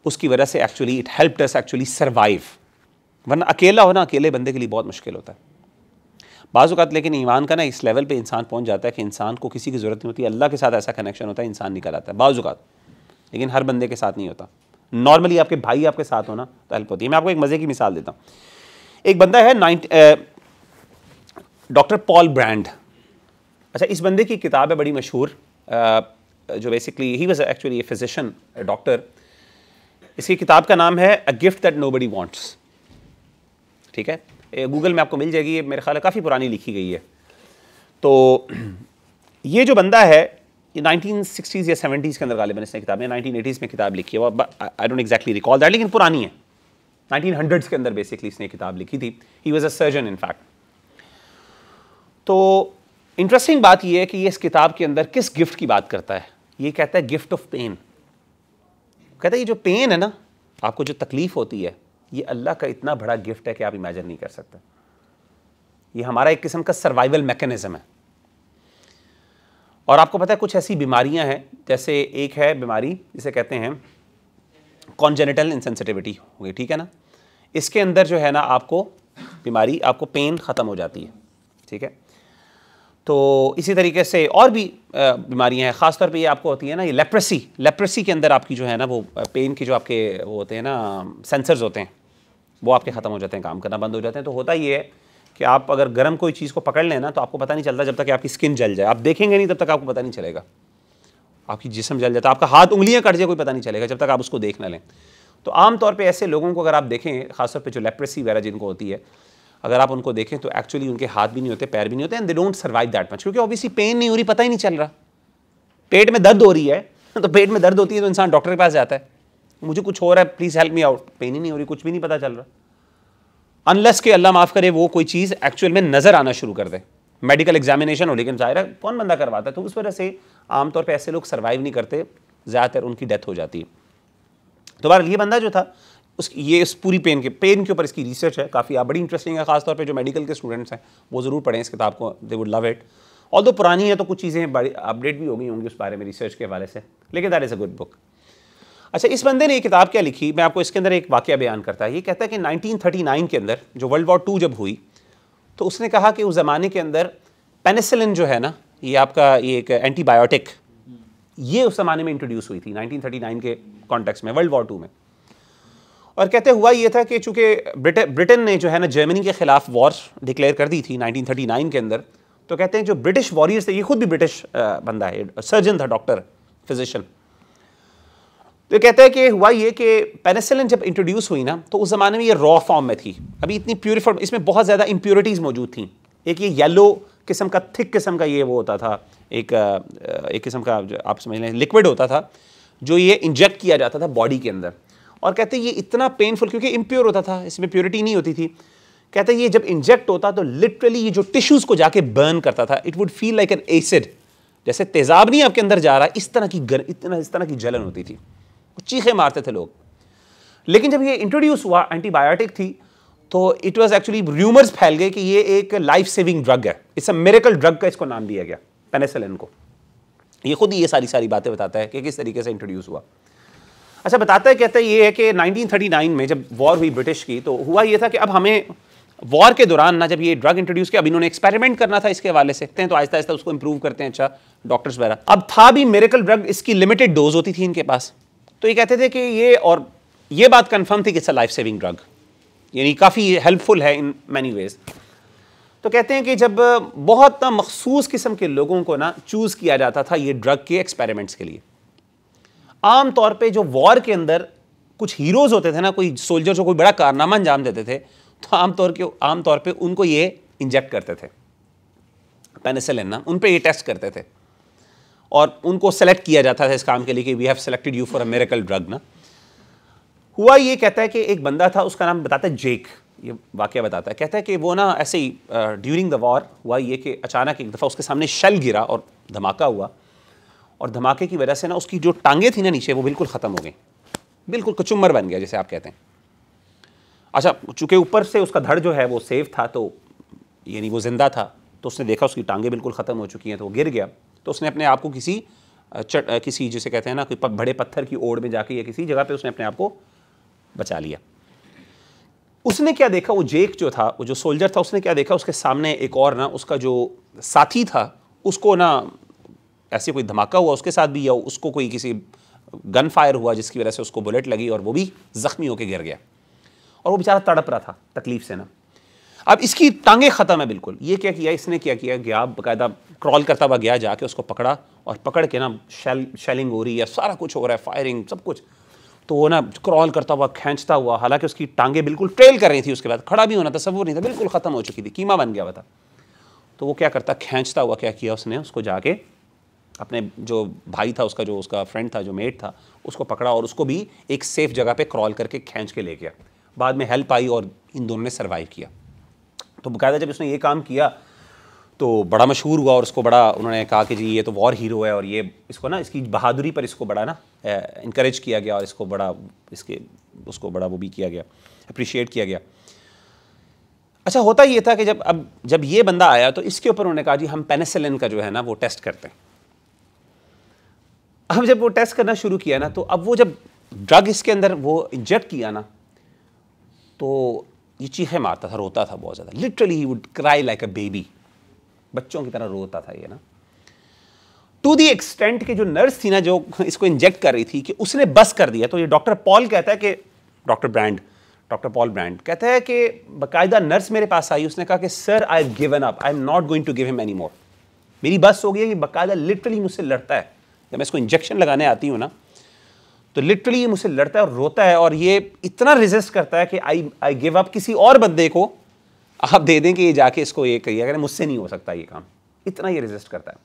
उसकी वजह से actually it helped us actually survive. वरना अकेला होना अकेले बंदे के लिए बहुत मुश्किल होता है बाज़ औक़ात। लेकिन ईमान का ना इस लेवल पे इंसान पहुंच जाता है कि इंसान को किसी की ज़रूरत नहीं होती, अल्लाह के साथ ऐसा कनेक्शन होता है, इंसान निकल आता है बाज़ औक़ात, लेकिन हर बंदे के साथ नहीं होता। नॉर्मली आपके भाई आपके साथ होना तो हेल्प होती है। मैं आपको एक मज़े की मिसाल देता हूँ। एक बंदा है डॉक्टर पॉल ब्रैंड। अच्छा, इस बंदे की किताब है बड़ी मशहूर, जो basically he was actually a physician, doctor. इसकी किताब का नाम है a gift that nobody wants. ठीक है, गूगल में आपको मिल जाएगी, ये मेरे ख्याल है काफ़ी पुरानी लिखी गई है। तो ये जो बंदा है ये 1960s या 70s के अंदर गालिबन इसने किताब है, 1980s में किताब लिखी है, I don't exactly recall that, लेकिन पुरानी है, 1900s के अंदर बेसिकली इसने किताब लिखी थी। He was a surgeon in fact. तो इंटरेस्टिंग बात यह है कि ये इस किताब के अंदर किस गिफ्ट की बात करता है। ये कहता है गिफ्ट ऑफ पेन। कहता है ये जो पेन है ना, आपको जो तकलीफ होती है, ये अल्लाह का इतना बड़ा गिफ्ट है कि आप इमेजिन नहीं कर सकते। ये हमारा एक किस्म का सर्वाइवल मैकेनिज्म है। और आपको पता है कुछ ऐसी बीमारियां हैं, जैसे एक है बीमारी जिसे कहते हैं कॉन्जेनिटल इंसेंसिटिविटी हो गई, ठीक है ना। इसके अंदर जो है ना आपको बीमारी, आपको पेन ख़त्म हो जाती है, ठीक है। तो इसी तरीके से और भी बीमारियां हैं, ख़ासतौर पे ये आपको होती है ना, ये लेप्रेसी के अंदर आपकी जो है ना वो पेन की जो आपके वो होते हैं ना सेंसर्स होते हैं, वो आपके ख़त्म हो जाते हैं, काम करना बंद हो जाते हैं। तो होता ये है कि आप अगर गर्म कोई चीज़ को पकड़ लें ना, तो आपको पता नहीं चलता जब तक कि आपकी स्किन जल जाए। आप देखेंगे नहीं तब तक आपको पता नहीं चलेगा, आपकी जिस्म जल जाता है, आपका हाथ उंगलियां कट जाए कोई पता नहीं चलेगा जब तक आप उसको देख ना लें। तो आमतौर पे ऐसे लोगों को अगर आप देखें, खासतौर पे जो लेप्रेसी वगैरह जिनको होती है, अगर आप उनको देखें तो एक्चुअली उनके हाथ भी नहीं होते, पैर भी नहीं होते, and they don't survive that much, क्योंकि ऑब्वियसली पेन नहीं हो रही, पता ही नहीं चल रहा। पेट में दर्द हो रही है तो पेट में दर्द होती है तो इंसान डॉक्टर के पास जाता है, मुझे कुछ हो रहा है please help me out, pain ही नहीं हो रही, कुछ भी नहीं पता चल रहा, अनलेस के अल्लाह माफ़ करे वो कोई चीज़ एक्चुअल में नज़र आना शुरू कर दे, मेडिकल एग्जामिनेशन हो, लेकिन ज़ाहिर है कौन बंदा करवाता है। तो उस वजह से आमतौर पे ऐसे लोग सर्वाइव नहीं करते, ज़्यादातर उनकी डेथ हो जाती है। तो बहरहाल ये बंदा जो था ये इस पूरी पेन के ऊपर इसकी रिसर्च है, काफ़ी बड़ी इंटरेस्टिंग है, खासतौर पे जो मेडिकल के स्टूडेंट्स हैं वो ज़रूर पढ़ें इस किताब को, they would love it. Although पुरानी है तो कुछ चीज़ें बड़ी अपडेट भी हो गई होंगी उस बारे में रिसर्च के हवाले से, लेकिन that is a good book. अच्छा, इस बंदे ने ये किताब क्या लिखी, मैं आपको इसके अंदर एक वाक़या बयान करता है। ये कहता है कि 1939 के अंदर जो वर्ल्ड वॉर 2 जब हुई, तो उसने कहा कि उस ज़माने के अंदर पेनिसिलिन जो है ना, ये आपका ये एक एंटीबायोटिक, ये उस ज़माने में इंट्रोड्यूस हुई थी 1939 के कॉन्टेक्स्ट में, वर्ल्ड वॉर 2 में। और कहते हुआ ये था कि चूँकि ब्रिटेन ने जो है ना जर्मनी के ख़िलाफ़ वॉर डिक्लेयर कर दी थी 1939 के अंदर, तो कहते हैं जो ब्रिटिश वॉरियर्स थे, ये खुद भी ब्रिटिश बंदा है, सर्जन था, डॉक्टर, फिजिशियन। तो कहते हैं कि हुआ ये कि पेनिसिलिन जब इंट्रोड्यूस हुई ना, तो उस ज़माने में ये रॉ फॉर्म में थी, अभी इतनी प्यूरिफाइड, इसमें बहुत ज़्यादा इम्प्योरिटीज़ मौजूद थी। एक ये येलो किस्म का, थिक किस्म का ये वो होता था, एक किस्म का आप समझ लें लिक्विड होता था, जो ये इंजेक्ट किया जाता था बॉडी के अंदर। और कहते हैं ये इतना पेनफुल, क्योंकि इम्प्योर होता था, इसमें प्योरिटी नहीं होती थी। कहते हैं ये जब इंजेक्ट होता तो लिटरली ये जो टिश्यूज़ को जाके बर्न करता था, it would feel like an acid, जैसे तेज़ाब नहीं आपके अंदर जा रहा, इस तरह की जलन होती थी, चीखे मारते थे लोग। लेकिन जब ये इंट्रोड्यूस हुआ, एंटीबायोटिक थी, तो इट वाज एक्चुअली रूमर्स फैल गए कि ये एक लाइफ सेविंग ड्रग है, इट्स अ मिरेकल ड्रग का इसको नाम दिया गया पेनिसिलिन को। ये खुद ही ये सारी बातें बताता है कि किस तरीके से इंट्रोड्यूस हुआ। अच्छा, बताता है, कहता है ये है कि 1939 में जब वॉर हुई ब्रिटिश की, तो हुआ ये था कि अब हमें वॉर के दौरान ना जब ये ड्रग इंट्रोड्यूस किया, अब इन्होंने एक्सपेरिमेंट करना था इसके हवाले से, तो आहिस्ता आहिस्ता उसको इंप्रूव करते हैं, अच्छा डॉक्टर्स वगैरह। अब था भी मिरेकल ड्रग, इसकी लिमिटेड डोज होती थी इनके पास, तो ये कहते थे कि ये, और ये बात कंफर्म थी कि it's a life saving drug, यानी काफ़ी हेल्पफुल है इन मैनी वेज। तो कहते हैं कि जब बहुत ना मखसूस किस्म के लोगों को ना चूज़ किया जाता था ये ड्रग के एक्सपेरिमेंट्स के लिए, आम तौर पे जो वॉर के अंदर कुछ हीरोज़ होते थे ना, कोई सोल्जर जो कोई बड़ा कारनामा अंजाम देते थे, तो आमतौर पे उनको ये इंजेक्ट करते थे पेनिसिलिन ना, उन पे ये टेस्ट करते थे और उनको सेलेक्ट किया जाता था इस काम के लिए कि we have selected you for a miracle drug ना। हुआ ये, कहता है कि एक बंदा था, उसका नाम बताता है जेक, ये वाक़या बताता है, कहता है कि वो ना ऐसे ही ड्यूरिंग द वॉर हुआ ये कि अचानक एक दफ़ा उसके सामने शेल गिरा और धमाका हुआ, और धमाके की वजह से ना उसकी जो टांगें थी ना नीचे, वो बिल्कुल ख़त्म हो गई, बिल्कुल कचुम्बर बन गया जैसे आप कहते हैं। अच्छा, चूँकि ऊपर से उसका धड़ जो है वो सेफ था, तो यानी वो ज़िंदा था, तो उसने देखा उसकी टांगें बिल्कुल ख़त्म हो चुकी हैं, तो वो गिर गया। तो उसने अपने आप को किसी जिसे कहते हैं ना कोई बड़े पत्थर की ओड़ में जाके या किसी जगह पे उसने अपने आप को बचा लिया। उसने क्या देखा, वो जेक जो था, वो जो सोल्जर था, उसने क्या देखा, उसके सामने एक और ना उसका जो साथी था, उसको ना ऐसे कोई धमाका हुआ उसके साथ भी, या उसको कोई किसी गन फायर हुआ जिसकी वजह से उसको बुलेट लगी और वो भी ज़ख्मी होकर गिर गया, और वो बेचारा तड़प रहा था तकलीफ से ना। अब इसकी टांगे ख़त्म है बिल्कुल। ये क्या किया इसने, क्या किया, गया बाकायदा क्रॉल करता हुआ गया, जाके उसको पकड़ा और पकड़ के ना शेलिंग हो रही है, सारा कुछ हो रहा है, फायरिंग सब कुछ, तो वो ना क्रॉल करता हुआ खींचता हुआ, हालांकि उसकी टांगे बिल्कुल ट्रेल कर रही थी, उसके बाद खड़ा भी होना तसव्वुर नहीं था, बिल्कुल ख़त्म हो चुकी थी, कीमा बन गया हुआ था। तो वो क्या करता, खींचता हुआ क्या किया उसने, उसको जाके अपने जो भाई था उसका, जो उसका फ्रेंड था, जो मेट था, उसको पकड़ा और उसको भी एक सेफ जगह पे क्रॉल करके खींच के ले गया। बाद में हेल्प आई और इन दोनों ने सर्वाइव किया। तो बाकायदा जब उसने ये काम किया तो बड़ा मशहूर हुआ और उसको बड़ा उन्होंने कहा कि जी ये तो वॉर हीरो है, और ये इसको ना इसकी बहादुरी पर इसको बड़ा ना इनकरेज किया गया और इसको बड़ा उसको बड़ा वो भी किया गया, अप्रिशिएट किया गया। अच्छा, होता ये था कि जब ये बंदा आया तो इसके ऊपर उन्होंने कहा जी हम पेनिसिलिन का जो है ना वो टेस्ट करते हैं। अब जब वो टेस्ट करना शुरू किया ना, तो अब वो जब ड्रग इसके अंदर वो इंजेक्ट किया ना, तो ये चीखें मारता था, रोता था बहुत ज़्यादा, literally he would cry like a baby, बच्चों की तरह रोता था ये ना, टू दी एक्सटेंट कि जो नर्स थी ना जो इसको इंजेक्ट कर रही थी, कि उसने बस कर दिया। तो ये डॉक्टर पॉल कहता है कि डॉक्टर पॉल ब्रांड कहता है कि बाकायदा नर्स मेरे पास आई, उसने कहा कि sir I have given up, I am not going to give him any more, मेरी बस हो गई है। कि बाकायदा लिटरली मुझसे लड़ता है, जब मैं इसको इंजेक्शन लगाने आती हूँ ना, तो लिटरली ये मुझसे लड़ता है और रोता है, और ये इतना रेजिस्ट करता है कि आई गिव अप, किसी और बंदे को आप दे दें कि ये जाके इसको ये करिए, अगर मुझसे नहीं हो सकता ये काम, इतना ये रेजिस्ट करता है।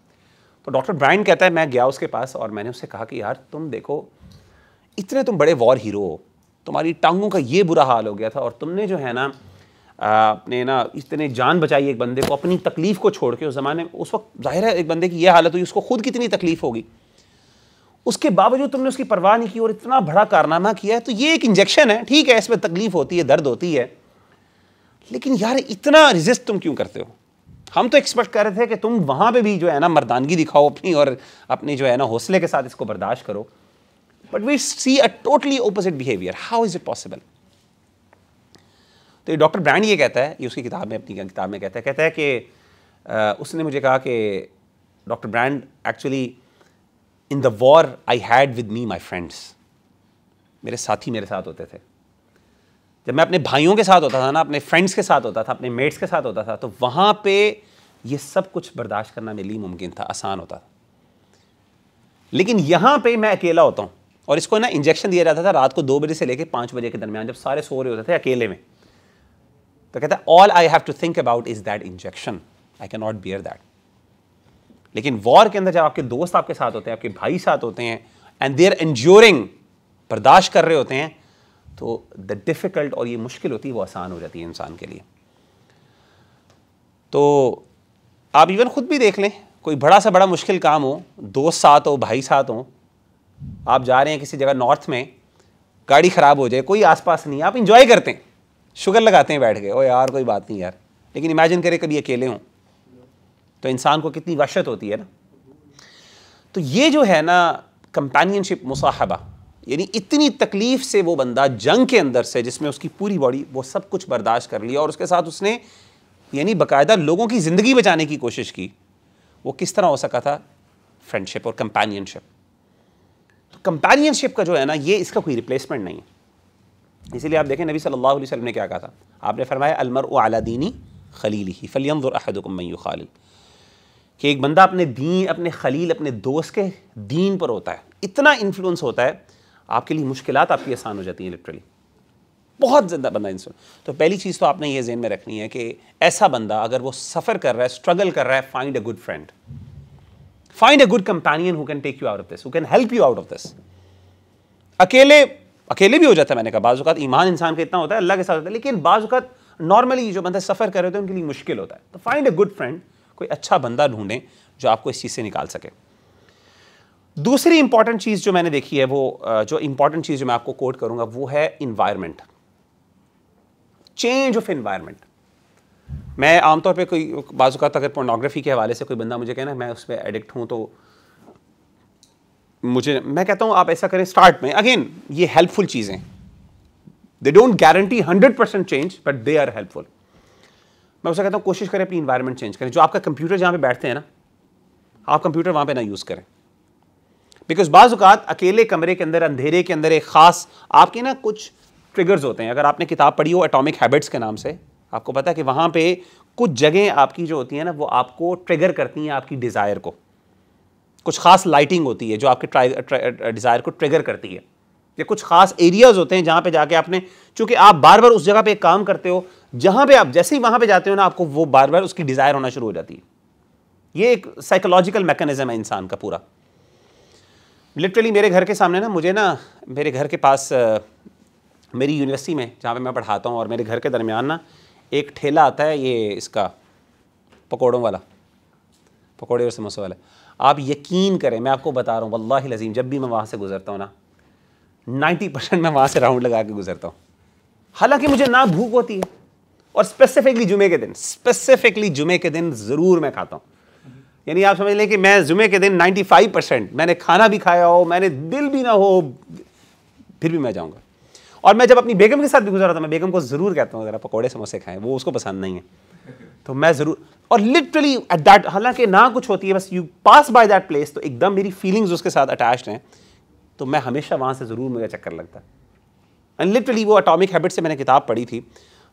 तो डॉक्टर ब्रांड कहता है मैं गया उसके पास और मैंने उससे कहा कि यार तुम देखो, इतने तुम बड़े वॉर हीरो हो, तुम्हारी टांगों का ये बुरा हाल हो गया था, और तुमने जो है ना अपने ना इतने जान बचाई एक बंदे को, अपनी तकलीफ को छोड़ के। उस ज़माने में उस वक्त जाहिर है एक बंदे की ये हालत हुई, उसको खुद कितनी तकलीफ होगी, उसके बावजूद तुमने उसकी परवाह नहीं की और इतना बड़ा कारनामा किया है। तो ये एक इंजेक्शन है, ठीक है, इसमें तकलीफ होती है, दर्द होती है, लेकिन यार इतना रेजिस्ट तुम क्यों करते हो? हम तो एक्सपेक्ट कर रहे थे कि तुम वहां पे भी जो है ना मर्दानगी दिखाओ अपनी, और अपनी जो है ना हौसले के साथ इसको बर्दाश्त करो, but we see a totally opposite behaviour. How is it possible? तो ये डॉक्टर ब्रांड ये कहता है, ये उसकी किताब में, अपनी किताब में कहता है कि उसने मुझे कहा कि doctor brand actually in the war I had with me my friends, मेरे साथी मेरे साथ होते थे। जब मैं अपने भाइयों के साथ होता था ना, अपने फ्रेंड्स के साथ होता था, अपने मेट्स के साथ होता था, तो वहाँ पे ये सब कुछ बर्दाश्त करना मेरे लिए मुमकिन था, आसान होता था। लेकिन यहाँ पे मैं अकेला होता हूँ, और इसको ना इंजेक्शन दिया जाता था रात को 2 बजे से लेकर 5 बजे के दरमियान, जब सारे सो रहे होते थे अकेले में। तो कहता है all I have to think about is that injection, I can not bear that. लेकिन वॉर के अंदर जब आपके दोस्त आपके साथ होते हैं, आपके भाई साथ होते हैं, एंड दे आर एंड्योरिंग, बर्दाश्त कर रहे होते हैं, तो द डिफ़िकल्ट और ये मुश्किल होती है वो आसान हो जाती है इंसान के लिए। तो आप इवन खुद भी देख लें, कोई बड़ा सा बड़ा मुश्किल काम हो, दोस्त साथ हो, भाई साथ हो, आप जा रहे हैं किसी जगह नॉर्थ में, गाड़ी ख़राब हो जाए, कोई आसपास नहीं, आप इंजॉय करते हैं, शुगर लगाते हैं बैठ के, ओ यार कोई बात नहीं यार। लेकिन इमेजिन करें कभी अकेले हों, तो इंसान को कितनी वहशत होती है ना। तो ये जो है ना कंपेनियनशिप, मुसाहबा, यानी इतनी तकलीफ से वो बंदा जंग के अंदर से, जिसमें उसकी पूरी बॉडी वो सब कुछ बर्दाश्त कर लिया, और उसके साथ उसने यानी बाकायदा लोगों की ज़िंदगी बचाने की कोशिश की, वो किस तरह हो सका था? फ्रेंडशिप और कंपेनियनशिप। तो कंपेनियनशिप का जो है ना, ये इसका कोई रिप्लेसमेंट नहीं है। इसीलिए आप देखें नबी सल्लल्लाहु अलैहि वसल्लम ने क्या कहा था, आपने फरमाया अलमरउ अला दीनी खलीलिही फलयंजुर अहदुकुम मन युखालिल, कि एक बंदा अपने दीन, अपने खलील, अपने दोस्त के दीन पर होता है, इतना इन्फ्लुएंस होता है, आपके लिए मुश्किलात आपकी आसान हो जाती हैं, लिटरली बहुत ज़्यादा बंदा इंसान। तो पहली चीज़ तो आपने ये ज़हन में रखनी है कि ऐसा बंदा अगर वो सफ़र कर रहा है, स्ट्रगल कर रहा है, find a good friend, find a good companion who can take you out of this, who can help you out of this. अकेले भी हो जाता है, मैंने कहा बाज़ औक़ात ईमान इंसान का इतना होता है, अल्लाह के साथ होता है, लेकिन बाज़ औक़ात नॉर्मली जो बंदा सफ़र कर रहे होते हैं उनके लिए मुश्किल होता है। तो फाइंड अ गुड फ्रेंड, कोई अच्छा बंदा ढूंढें जो आपको इस चीज़ से निकाल सके। दूसरी इंपॉर्टेंट चीज़ जो मैंने देखी है, वो जो इंपॉर्टेंट चीज़ जो मैं आपको कोट करूंगा वो है इन्वायरमेंट, चेंज ऑफ इन्वायरमेंट। मैं आमतौर पे कोई बाज़ औक़ात अगर पोर्नोग्राफी के हवाले से कोई बंदा मुझे कहना मैं उस पर एडिक्ट हूँ, तो मैं कहता हूँ आप ऐसा करें स्टार्ट में। अगेन ये हेल्पफुल चीज़ें, they don't guarantee 100% change, but they are helpful. मैं उसे कहता हूँ कोशिश करें अपनी इन्वायरमेंट चेंज करें। जो आपका कंप्यूटर जहाँ पे बैठते हैं ना, आप कंप्यूटर वहाँ पे ना यूज़ करें, बिकॉज बाज़ औक़ात अकेले कमरे के अंदर, अंधेरे के अंदर एक ख़ास आपके ना कुछ ट्रिगर्स होते हैं। अगर आपने किताब पढ़ी हो एटॉमिक हैबिट्स के नाम से, आपको पता है कि वहाँ पे कुछ जगह आपकी जो होती है ना वो आपको ट्रिगर करती हैं आपकी डिज़ायर को, कुछ ख़ास लाइटिंग होती है जो आपके डिज़ायर को ट्रिगर करती है, या कुछ ख़ास एरियाज़ होते हैं जहाँ पे जाके आपने, चूँकि आप बार बार उस जगह पे एक काम करते हो, जहाँ पे आप जैसे ही वहाँ पे जाते हो ना आपको वो बार बार उसकी डिज़ायर होना शुरू हो जाती है। ये एक साइकोलॉजिकल मैकेनिज्म है इंसान का पूरा। लिटरली मेरे घर के सामने ना, मुझे ना मेरे घर के पास मेरी यूनिवर्सिटी में जहाँ पे मैं पढ़ाता हूँ और मेरे घर के दरमियान ना एक ठेला आता है, ये इसका पकौड़ों वाला, पकौड़े और समोसे वाला। आप यकीन करें, मैं आपको बता रहा हूँ वल्लाहि लज़ीम, जब भी मैं वहाँ से गुजरता हूँ ना 90% मैं वहाँ से राउंड लगा के गुजरता हूँ, हालांकि मुझे ना भूख होती है। और स्पेसिफिकली जुमे के दिन ज़रूर मैं खाता हूँ। यानी आप समझ लें कि मैं जुमे के दिन 95% मैंने खाना भी खाया हो, मैंने दिल भी ना हो, फिर भी मैं जाऊँगा। और मैं जब अपनी बेगम के साथ भी गुजरा था, मैं बेगम को ज़रूर कहता हूँ ज़रा पकौड़े समोसे खाएं, वो उसको पसंद नहीं है तो मैं ज़रूर, और लिटरली एट दैट, हालांकि ना कुछ होती है, बस you pass by that place तो एकदम मेरी फीलिंग्स उसके साथ अटैच्ड हैं, तो मैं हमेशा वहाँ से ज़रूर मुझे चक्कर लगता है। एंड लिटरली वो एटॉमिक हैबिट से मैंने किताब पढ़ी थी,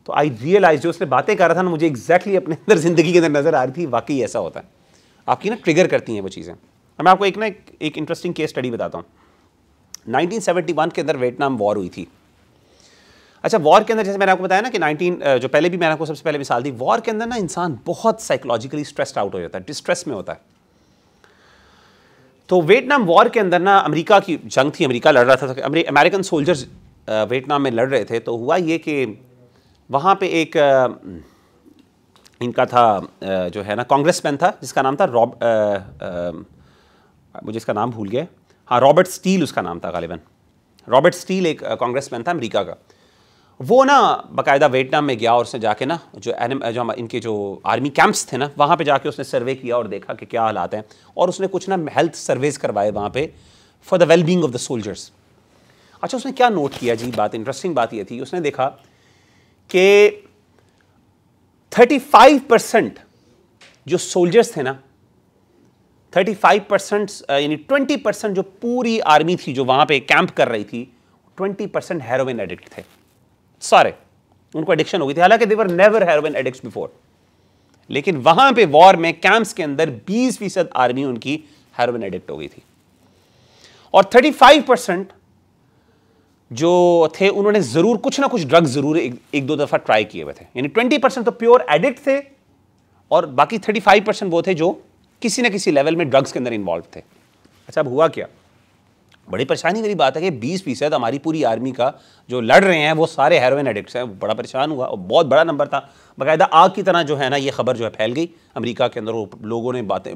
तो आई रियलाइज जो उसने बातें कर रहा था ना, मुझे एग्जैक्टली अपने अंदर ज़िंदगी के अंदर नज़र आ रही थी, वाकई ऐसा होता है, आपकी ना ट्रिगर करती हैं वो चीज़ें। मैं आपको एक इंटरेस्टिंग केस स्टडी बताता हूँ। 1971 के अंदर वियतनाम वॉर हुई थी। अच्छा, वॉर के अंदर जैसे मैंने आपको बताया ना कि जो पहले भी मैंने आपको सबसे पहले मिसाल दी, वॉर के अंदर ना इंसान बहुत साइकोलॉजिकली स्ट्रेस्ड आउट हो जाता है, डिस्ट्रेस में होता है। तो वियतनाम वॉर के अंदर ना अमेरिका की जंग थी, अमेरिका लड़ रहा था, अमेरिकन सोल्जर्स वियतनाम में लड़ रहे थे। तो हुआ ये कि वहाँ पे एक इनका था जो है ना कांग्रेसमैन था जिसका नाम था मुझे इसका नाम भूल गया, हाँ रॉबर्ट स्टील उसका नाम था गालिबन। रॉबर्ट स्टील एक कांग्रेसमैन था अमेरिका का। वो ना बाकायदा वियतनाम में गया और उसने जाके ना जो इनके जो आर्मी कैंप्स थे ना वहाँ पे जाके उसने सर्वे किया और देखा कि क्या हालात हैं, और उसने कुछ ना हेल्थ सर्वेज करवाए वहाँ पे for the well being of the soldiers. अच्छा, उसने क्या नोट किया जी, बात इंटरेस्टिंग बात ये थी, उसने देखा कि 35% जो सोल्जर्स थे ना, 35% यानी 20% जो पूरी आर्मी थी जो वहाँ पे कैंप कर रही थी, 20% हेरोइन एडिक्ट थे सारे, उनको एडिक्शन हो गई थी, हालांकि they were never heroin addicts before, लेकिन वहां पे वॉर में कैंप्स के अंदर 20% आर्मी उनकी हेरोइन एडिक्ट हो गई थी। और 35% जो थे उन्होंने जरूर कुछ ना कुछ ड्रग्स जरूर एक दो दफा ट्राई किए हुए थे, यानी 20% तो प्योर एडिक्ट थे और बाकी 35% वो थे जो किसी ना किसी लेवल में ड्रग्स के अंदर इन्वॉल्व थे। अच्छा, अब हुआ क्या, बड़ी परेशानी वाली बात है कि 20% हमारी पूरी आर्मी का जो लड़ रहे हैं वो सारे हेरोइन एडिक्ट्स हैं। बड़ा परेशान हुआ और बहुत बड़ा नंबर था, बाकायदा आग की तरह जो है ना ये खबर जो है फैल गई अमेरिका के अंदर। वो लोगों ने बातें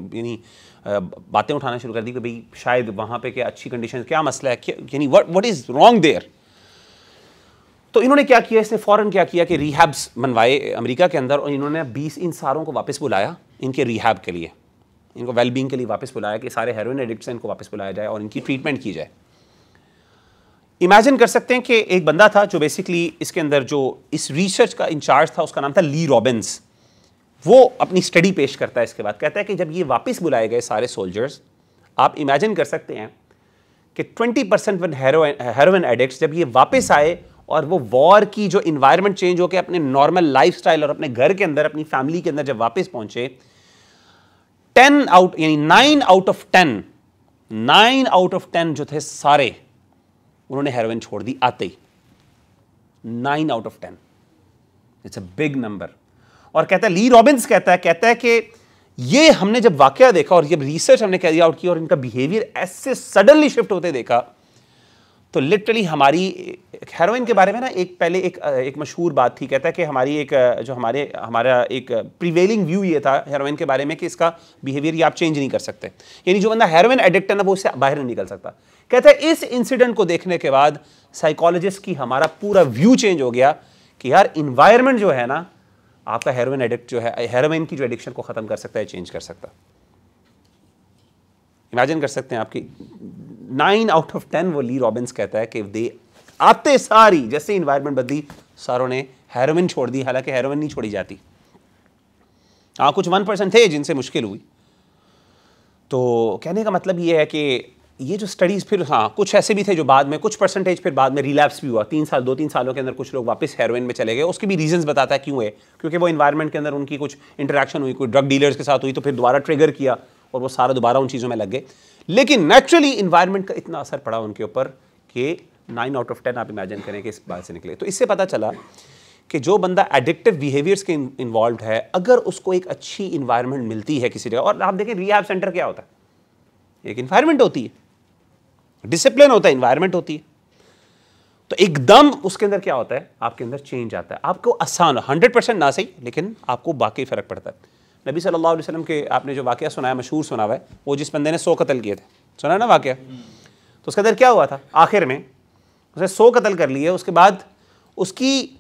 उठाना शुरू कर दी कि भाई शायद वहाँ पे क्या अच्छी कंडीशन, क्या मसला है, यानी व्हाट इज़ रॉन्ग देयर। तो इन्होंने क्या किया, इसने फ़ौरन क्या किया कि रिहैब्स बनवाए अमेरिका के अंदर, और इन्होंने 20 इन सारों को वापस बुलाया इनके रिहैब के लिए, इनको वेलबींग के लिए वापस बुलाया कि सारे हेरोइन एडिक्ट्स हैं इनको वापस बुलाया जाए और इनकी ट्रीटमेंट की जाए। इमेजिन कर सकते हैं कि एक बंदा था जो बेसिकली इसके अंदर जो इस रिसर्च का इंचार्ज था, उसका नाम था ली रॉबिन्स। वो अपनी स्टडी पेश करता है इसके बाद, कहता है कि जब ये वापस बुलाए गए सारे सोल्जर्स, आप इमेजिन कर सकते हैं कि 20% हेरोइन एडिक्ट्स जब ये वापस आए और वो वॉर की जो इन्वायरमेंट चेंज होकर अपने नॉर्मल लाइफस्टाइल और अपने घर के अंदर अपनी फैमिली के अंदर जब वापस पहुंचे, 9 आउट ऑफ 10 जो थे सारे उन्होंने हेरोइन छोड़ दी आते ही। 9 out of 10, it's a big number. और कहता है ली रॉबिन्स कहता है कि ये हमने जब वाकया देखा और जब रिसर्च हमने कैरी आउट की और इनका बिहेवियर ऐसे सडनली शिफ्ट होते देखा, तो लिटरली हमारी हेरोइन के बारे में ना पहले एक मशहूर बात थी। कहता है कि हमारी हमारा एक प्रिवेलिंग व्यू ये था हेरोइन के बारे में कि इसका बिहेवियर ये आप चेंज नहीं कर सकते, यानी जो बंदा हेरोइन एडिक्ट है ना वो इससे बाहर नहीं निकल सकता। कहता है इस इंसिडेंट को देखने के बाद साइकोलॉजिस्ट की हमारा पूरा व्यू चेंज हो गया कि यार इन्वायरमेंट जो है ना आपका हेरोइन एडिक्ट जो है, हेरोइन की जो एडिक्शन को खत्म कर सकता है, चेंज कर सकता। इमेजिन कर सकते हैं आपकी 9 आउट ऑफ 10 वो ली रॉबिन्स कहता है कि दे आते सारी जैसे इन्वायरमेंट बदली सारों ने हेरोइन छोड़ दी, हालांकि हेरोइन नहीं छोड़ी जाती। हाँ, कुछ 1% थे जिनसे मुश्किल हुई। तो कहने का मतलब ये है कि ये जो स्टडीज़ फिर हाँ कुछ ऐसे भी थे जो बाद में कुछ परसेंटेज फिर बाद में रिलैप्स भी हुआ, 3 साल 2-3 सालों के अंदर कुछ लोग वापस हेरोइन में चले गए। उसके भी रीजंस बताता है क्यों है, क्योंकि वो इन्वायरमेंट के अंदर उनकी कुछ इंटरेक्शन हुई, कोई ड्रग डीलर्स के साथ हुई, तो फिर दोबारा ट्रिगर किया और वो सारा दोबारा उन चीज़ों में लग गए। लेकिन नेचुरली इन्वायरमेंट का इतना असर पड़ा उनके ऊपर कि 9 आउट ऑफ 10 आप इमेजिन करें कि इस बात से निकले। तो इससे पता चला कि जो बंदा एडिक्टिव बिहेवियर्स के इन्वॉल्व है, अगर उसको एक अच्छी इन्वायरमेंट मिलती है किसी जगह, और आप देखें रिहैब सेंटर क्या होता है, एक इन्वायरमेंट होती है, डिसिप्लिन होता है, इन्वायरमेंट होती है, तो एकदम उसके अंदर क्या होता है, आपके अंदर चेंज आता है। आपको आसान 100% ना सही, लेकिन आपको वाकई फ़र्क पड़ता है। नबी सल्लल्लाहु अलैहि वसल्लम के आपने जो वाक़या सुनाया, मशहूर सुना हुआ है, वो जिस बंदे ने 100 कत्ल किए थे, सुना ना वाक़या, तो उसके अंदर क्या हुआ था, आखिर में उसने 100 कत्ल कर लिए। उसके बाद उसकी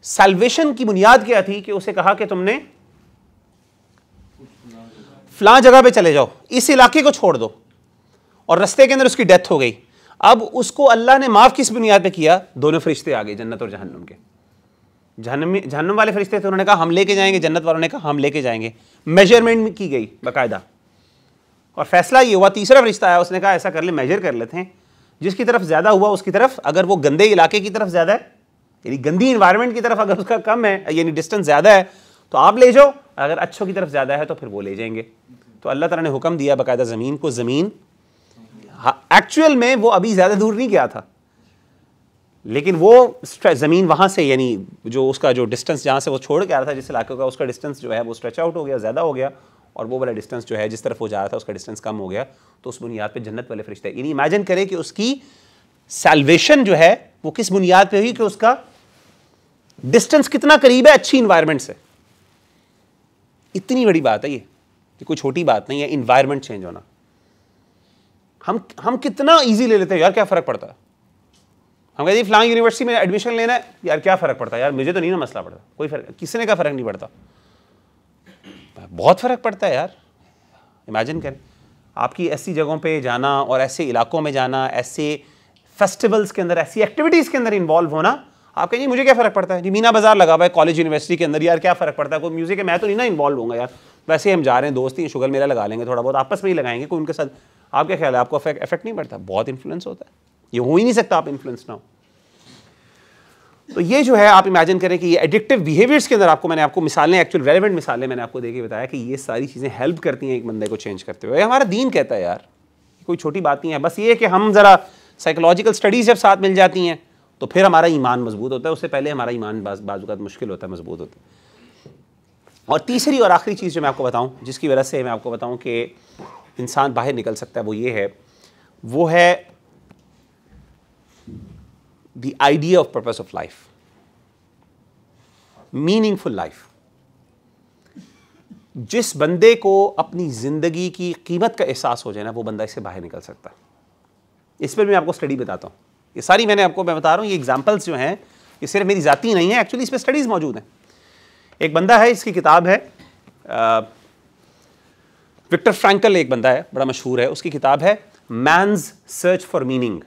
सैल्वेशन की बुनियाद क्या थी कि उसे कहा कि तुमने फलां जगह पे चले जाओ, इस इलाके को छोड़ दो, और रास्ते के अंदर उसकी डेथ हो गई। अब उसको अल्लाह ने माफ़ किस बुनियाद पे किया, दोनों फरिश्ते आ गए जन्नत और जहन्नम के। जहन्नम वाले फरिश्ते थे, उन्होंने कहा हम लेके जाएंगे, जन्नत वालों ने कहा हम लेके जाएंगे। मेजरमेंट की गई बाकायदा, और फैसला ये हुआ, तीसरा फरिश्ता आया, उसने कहा ऐसा कर ले, मेजर कर लेते हैं, जिसकी तरफ ज़्यादा हुआ उसकी तरफ, अगर वो गंदे इलाके की तरफ ज़्यादा है, यानी गंदी इन्वायरमेंट की तरफ अगर उसका कम है, यानी डिस्टेंस ज़्यादा है, तो आप ले जाओ, अगर अच्छों की तरफ ज़्यादा है तो फिर वो ले जाएंगे। तो अल्लाह ताला ने हुक्म दिया बाकायदा ज़मीन को, ज़मीन एक्चुअल में वो अभी ज़्यादा दूर नहीं गया था, लेकिन वो ज़मीन वहाँ से, यानी जो उसका जो डिस्टेंस जहाँ से वो छोड़ के आ रहा था जिस इलाके का, उसका डिस्टेंस जो है वो स्ट्रेच आउट हो गया, ज़्यादा हो गया, और वो वाला डिस्टेंस जो है जिस तरफ वो जा रहा था उसका डिस्टेंस कम हो गया। तो उस बुनियाद पे जन्नत वाले फरिश्ते, यानी इमेजिन करें कि उसकी सैल्वेशन जो है वो किस बुनियाद पे हुई कि उसका डिस्टेंस कितना करीब है अच्छी इन्वायरमेंट से। इतनी बड़ी बात है ये कोई छोटी बात नहीं है, इन्वायरमेंट चेंज होना। हम कितना इजी ले लेते हैं, यार क्या फ़र्क पड़ता है, हम कहते हैं फलां यूनिवर्सिटी में एडमिशन लेना है, यार क्या फ़र्क पड़ता है, यार मुझे तो नहीं ना मसला पड़ता, कोई फ़र्क, किसी ने का फ़र्क नहीं पड़ता, बहुत फ़र्क पड़ता है यार। इमेजिन करें आपकी ऐसी जगहों पे जाना और ऐसे इलाकों में जाना, ऐसे फेस्टिवल्स के अंदर, ऐसी एक्टिविटीज़ के अंदर इन्वॉल्व होना। आप कहेंगे मुझे क्या फ़र्क पड़ता है जी, मीना बाज़ार लगा हुआ है कॉलेज यूनिवर्सिटी के अंदर, यार क्या फ़र्क पड़ता है, कोई म्यूज़िक है, मैं तो नहीं ना इन्वॉल्व होऊंगा यार, वैसे हम जा रहे हैं, दोस्त ही, शुगर मेला लगा लेंगे, थोड़ा बहुत आपस में ही लगाएंगे, कोई उनके साथ। आप क्या ख्याल है, आपको इफेक्ट नहीं पड़ता? बहुत इन्फ्लुएंस होता है, ये हो ही नहीं सकता आप इन्फ्लुएंस ना हो। तो ये जो है आप इमेजिन करें कि ये एडिक्टिव बिहेवियर्स के अंदर आपको, मैंने आपको मिसालें, एक्चुअल रेलेवेंट मिसालें मैंने आपको देके बताया कि ये सारी चीज़ें हेल्प करती हैं एक बंदे को चेंज करते हुए। हमारा दीन कहता है यार, कोई छोटी बात नहीं है, बस ये कि हम ज़रा साइकोलॉजिकल स्टडीज़ जब साथ मिल जाती हैं तो फिर हमारा ईमान मजबूत होता है, उससे पहले हमारा ईमान बाज़ मुश्किल होता है, मजबूत होता है। और तीसरी और आखिरी चीज़ जो मैं आपको बताऊँ, जिसकी वजह से मैं आपको बताऊँ कि इंसान बाहर निकल सकता है, वो ये है, वो है the idea of purpose of life, meaningful life. जिस बंदे को अपनी ज़िंदगी की कीमत का एहसास हो जाए ना, वो बंदा इससे बाहर निकल सकता है। इस पर मैं आपको स्टडी बताता हूँ, ये सारी मैं बता रहा हूँ, ये एग्जाम्पल्स जो हैं ये सिर्फ मेरी ज़ाती नहीं है, एक्चुअली इस पर स्टडीज़ मौजूद हैं। एक बंदा है, इसकी किताब है, विक्टर फ्रैंकल एक बंदा है, बड़ा मशहूर है, उसकी किताब है मैन्स सर्च फॉर मीनिंग।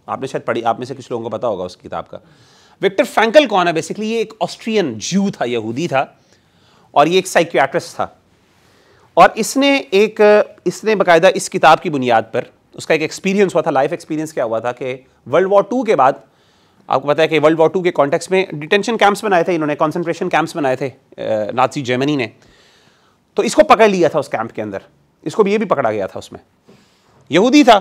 आपने शायद पढ़ी, आप में से कुछ लोगों को पता होगा उस किताब का। विक्टर फ्रैंकल कौन है? बेसिकली ये एक ऑस्ट्रियन ज्यू था, यहूदी था, और ये एक साइकियाट्रिस्ट था। और इसने बाकायदा इस किताब की बुनियाद पर, उसका एक एक्सपीरियंस हुआ था, लाइफ एक्सपीरियंस क्या हुआ था कि वर्ल्ड वॉर 2 के बाद, आपको पता है कि वर्ल्ड वॉर 2 के कॉन्टेक्स्ट में डिटेंशन कैंप्स बनाए थे इन्होंने, कॉन्सेंट्रेशन कैंप्स बनाए थे नाज़ी जर्मनी ने। तो इसको पकड़ लिया था उस कैंप के अंदर, इसको भी, ये भी पकड़ा गया था उसमें, यहूदी था,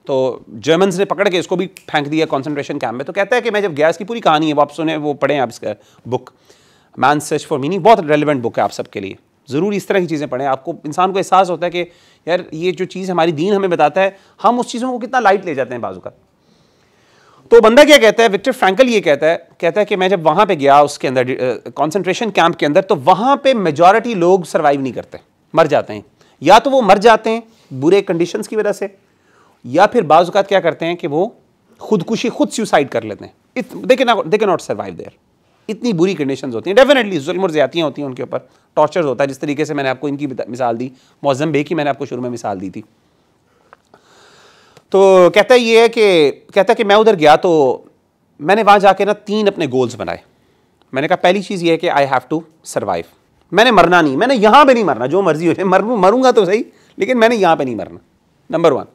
तो जर्मन्स ने पकड़ के इसको भी फेंक दिया कॉन्सेंट्रेशन कैंप में। तो कहता है कि मैं जब गया, इसकी पूरी कहानी है, वो आप सुने, वो पढ़ें आप इसका book man search for meaning, बहुत रेलिवेंट बुक है आप सबके लिए, ज़रूर इस तरह की चीज़ें पढ़ें। आपको, इंसान को एहसास होता है कि यार ये जो चीज़ हमारी दीन हमें बताता है, हम उस चीज़ों को कितना लाइट ले जाते हैं बाजू का। तो बंदा क्या कहता है, विक्टर फ्रैंकल ये कहता है कि मैं जब वहाँ पे गया उसके अंदर, कॉन्सेंट्रेशन कैंप के अंदर, तो वहाँ पे मेजॉरिटी लोग सर्वाइव नहीं करते, मर जाते हैं। या तो वो मर जाते हैं बुरे कंडीशंस की वजह से, या फिर बाज़ औक़ात क्या करते हैं कि वो खुदकुशी, खुद सुसाइड कर लेते हैं। They can not survive there, इतनी बुरी कंडीशंस होती हैं। डेफिनेटली जुल्म और ज़्यादतियाँ होती हैं उनके ऊपर, टॉर्चर होता है, जिस तरीके से मैंने आपको इनकी मिसाल दी, मौज़म बे की मैंने आपको शुरू में मिसाल दी थी। तो कहता है कि मैं उधर गया तो मैंने वहाँ जाके ना 3 अपने गोल्स बनाए। मैंने कहा पहली चीज़ ये है कि आई हैव टू सर्वाइव, मैंने मरना नहीं, मैंने यहाँ पे नहीं मरना, जो मर्जी हो जाए, मरूंगा तो सही, लेकिन मैंने यहाँ पे नहीं मरना। नंबर 1।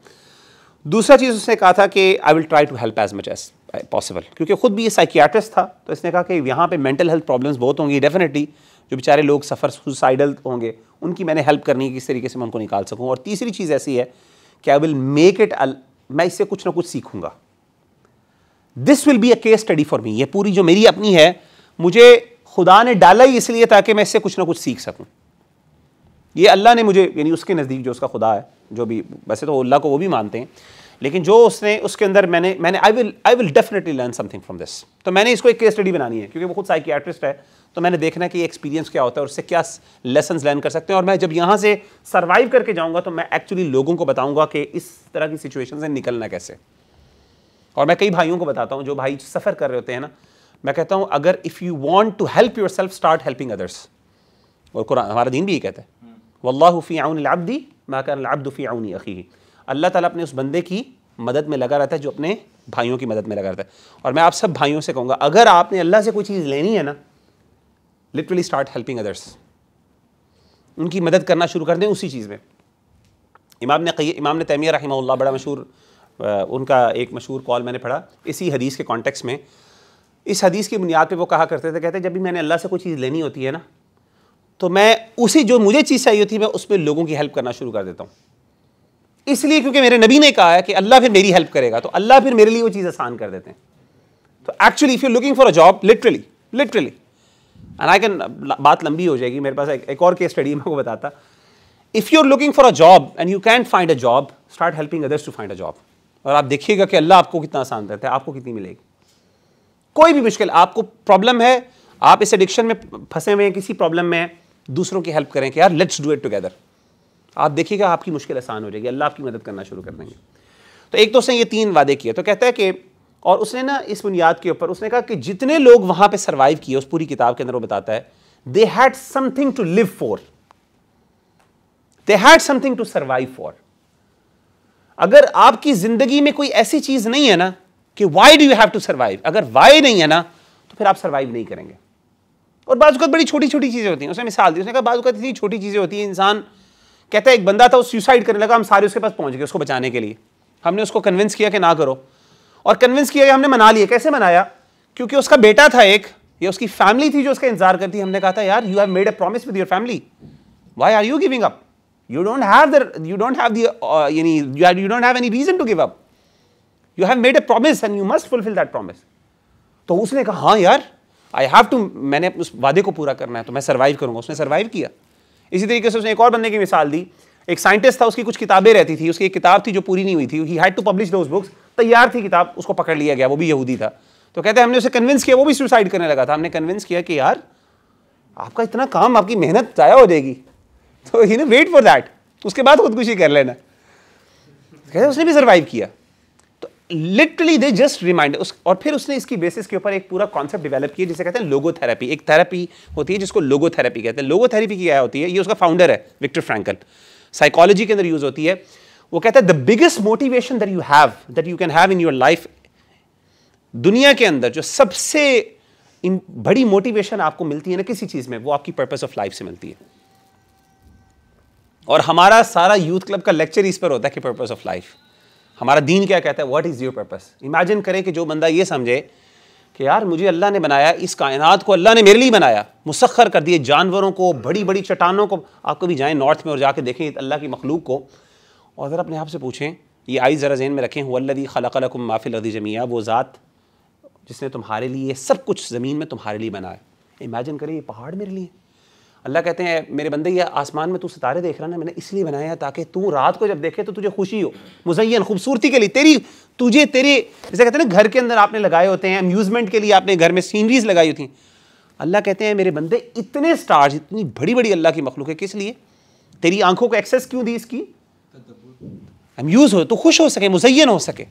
दूसरा चीज़ उसने कहा था कि I will try to help as much as possible, क्योंकि खुद भी ये साइकियाट्रिस्ट था, तो इसने कहा कि यहाँ पे मेंटल हेल्थ प्रॉब्लम्स बहुत होंगी डेफिनेटली, जो बेचारे लोग सफ़र सुसाइडल होंगे उनकी मैंने हेल्प करनी है, किस तरीके से मैं उनको निकाल सकूँ। और तीसरी चीज़ ऐसी है कि आई विल मेक इट, मैं इससे कुछ ना कुछ सीखूंगा, this will be a case study for me. ये पूरी जो मेरी अपनी है, मुझे खुदा ने डाला ही इसलिए ताकि मैं इससे कुछ ना कुछ सीख सकूं। ये अल्लाह ने मुझे, यानी उसके नज़दीक जो उसका खुदा है, जो भी, वैसे तो अल्लाह को वो भी मानते हैं, लेकिन जो उसने उसके अंदर मैंने I will definitely learn something from this. तो मैंने इसको एक केस स्टडी बनानी है, क्योंकि वो खुद साइकियाट्रिस्ट है, तो मैंने देखना है कि एक्सपीरियंस क्या होता है और उससे क्या लेसन्स लर्न कर सकते हैं। और मैं जब यहाँ से सर्वाइव करके जाऊँगा तो मैं एक्चुअली लोगों को बताऊँगा कि इस तरह की सिचुएशन से निकलना कैसे। और मैं कई भाइयों को बताता हूँ जो भाई सफ़र कर रहे होते हैं ना, मैं कहता हूँ अगर if you want to help yourself start helping others. और कुरान, हमारा दीन भी ये कहता है, वल्लाहु फी औनिल अब्दी मा कान अल अब्दु फी औनि अखीही। अल्लाह ताला अपने उस बंदे की मदद में लगा रहता है जो अपने भाइयों की मदद में लगा रहता है। और मैं आप सब भाइयों से कहूँगा, अगर आपने अल्लाह से कोई चीज़ लेनी है ना, लिटरली स्टार्ट हेल्पिंग अदर्स, उनकी मदद करना शुरू कर दें उसी चीज़ में। इमाम ने तैमिया रहमहुल्लाह, बड़ा मशहूर, उनका एक मशहूर कॉल मैंने पढ़ा इसी हदीस के कॉन्टेक्स्ट में। इस हदीस की बुनियाद पे वो कहा करते थे, कहते जब भी मैंने अल्लाह से कोई चीज़ लेनी होती है ना, तो मैं उसी जो मुझे चीज़ चाहिए होती है मैं उसमें लोगों की हेल्प करना शुरू कर देता हूँ। इसलिए क्योंकि मेरे नबी ने कहा है कि अल्लाह फिर मेरी हेल्प करेगा, तो अल्लाह फिर मेरे लिए वो चीज़ आसान कर देते हैं। तो actually if you looking for a job, literally and I can, बात लंबी हो जाएगी, मेरे पास एक और केस स्टडी मैं को बताता। If you are looking for a job and you can find a job, start helping others to find a job. और आप देखिएगा कि अल्लाह आपको कितना आसान देता है, आपको कितनी मिलेगी। कोई भी मुश्किल, आपको प्रॉब्लम है, आप इस एडिक्शन में फंसे हुए हैं, किसी प्रॉब्लम में, दूसरों की हेल्प करें कि यार लेट्स डू इट टुगेदर, आप देखिएगा आपकी मुश्किल आसान हो जाएगी, अल्लाह आपकी मदद करना शुरू कर देंगे। तो एक तो उसने ये 3 वादे किए। तो कहता है कि, और उसने ना इस बुनियाद के ऊपर उसने कहा कि जितने लोग वहां पे सर्वाइव किए, उस पूरी किताब के अंदर वो बताता है, they had something to live for, they had something to survive for. अगर आपकी जिंदगी में कोई ऐसी चीज नहीं है ना कि why do you have to survive, अगर वाई नहीं है ना तो फिर आप सर्वाइव नहीं करेंगे। और बाज़ वक़्त बड़ी छोटी छोटी चीज़ें होती हैं। उसने मिसाल दी, उसने कहा बाज़ वक़्त इतनी छोटी चीज़ें होती हैं, इंसान कहता है, एक बंदा था वो सुसाइड करने लगा, हम सारे उसके पास पहुंच गए उसको बचाने के लिए, हमने उसको कन्विंस किया कि ना करो, और कन्विंस किया, हमने मना लिया। कैसे मनाया? क्योंकि उसका बेटा था एक, या उसकी फैमिली थी जो उसका इंतजार करती। हमने कहा था यार you have made a promise with your family, why are you giving up? You don't have any reason to give up. You have made a promise and you must fulfill that promise. तो उसने कहा हाँ यार, I have to, मैंने उस वादे को पूरा करना है, तो मैं सर्वाइव करूंगा। उसने सर्वाइव किया। इसी तरीके से उसने एक और बंदे की मिसाल दी। एक साइंटिस्ट था, उसकी कुछ किताबें रहती थी, उसकी एक किताब थी जो पूरी नहीं हुई थी, he had to publish those books, तैयार थी किताब, उसको पकड़ लिया गया, वो भी यहूदी था। तो कहते हैं हमने उसे कन्विंस किया, वो भी सुसाइड करने लगा था। हमने कन्विंस किया कि यार आपका इतना काम, आपकी मेहनत जाया हो जाएगी, तो ही ने वेट फॉर दैट, उसके बाद खुदकुशी कर लेना। कहते उसने भी सर्वाइव किया। तो लिटरली दे जस्ट रिमाइंड उस, और फिर उसने इसकी बेसिस के ऊपर एक पूरा कॉन्सेप्ट डेवलप किया जिसे कहते हैं लोगोथेरेपी। एक थेरेपी होती है जिसको लोगोथेरेपी कहते हैं। लोगोथेरेपी क्या होती है? ये उसका फाउंडर है विक्टर फ्रैंकल, साइकोलॉजी के अंदर यूज होती है। वो कहता है the biggest motivation that you can have in your life, दुनिया के अंदर जो सबसे बड़ी मोटिवेशन आपको मिलती है ना किसी चीज में, वो आपकी पर्पस ऑफ लाइफ से मिलती है। और हमारा सारा यूथ क्लब का लेक्चर इस पर होता है कि पर्पस ऑफ लाइफ। हमारा दीन क्या कहता है? What is your purpose? Imagine करें कि जो बंदा ये समझे कि यार मुझे अल्लाह ने बनाया, इस कायनात को अल्लाह ने मेरे लिए बनाया, मुसख्खर कर दिए, जानवरों को, बड़ी बड़ी चट्टानों को। आप कभी जाएं नॉर्थ में और जाके देखें अल्लाह की मखलूक को, और ज़रा अपने आप से पूछें, ये आई ज़रा ज़हन में रखें, हुवल्लज़ी खलक़ लकुम मा फ़िल अर्ज़ि जमीआ, वो ज़ात जिसने तुम्हारे लिए सब कुछ ज़मीन में तुम्हारे लिए बनाया। इमेजिन करें ये पहाड़ मेरे लिए। अल्लाह कहते हैं मेरे बंदे ये आसमान में तू सितारे देख रहा ना, मैंने इसलिए बनाया ताकि तू रात को जब देखे तो तुझे खुशी हो, मुज़य्यन खूबसूरती के लिए, तेरे जैसे कहते हैं ना घर के अंदर आपने लगाए होते हैं अम्यूज़मेंट के लिए, आपने घर में सीनरीज लगाई होती हैं। अल्लाह कहते हैं मेरे बंदे इतने स्टार्स, इतनी बड़ी बड़ी अल्लाह की मखलूक है, किस लिए? तेरी आंखों को एक्सेस क्यों दी इसकी? अम्यूज़ हो, तो खुश हो सके, मुज़य्यन हो सके।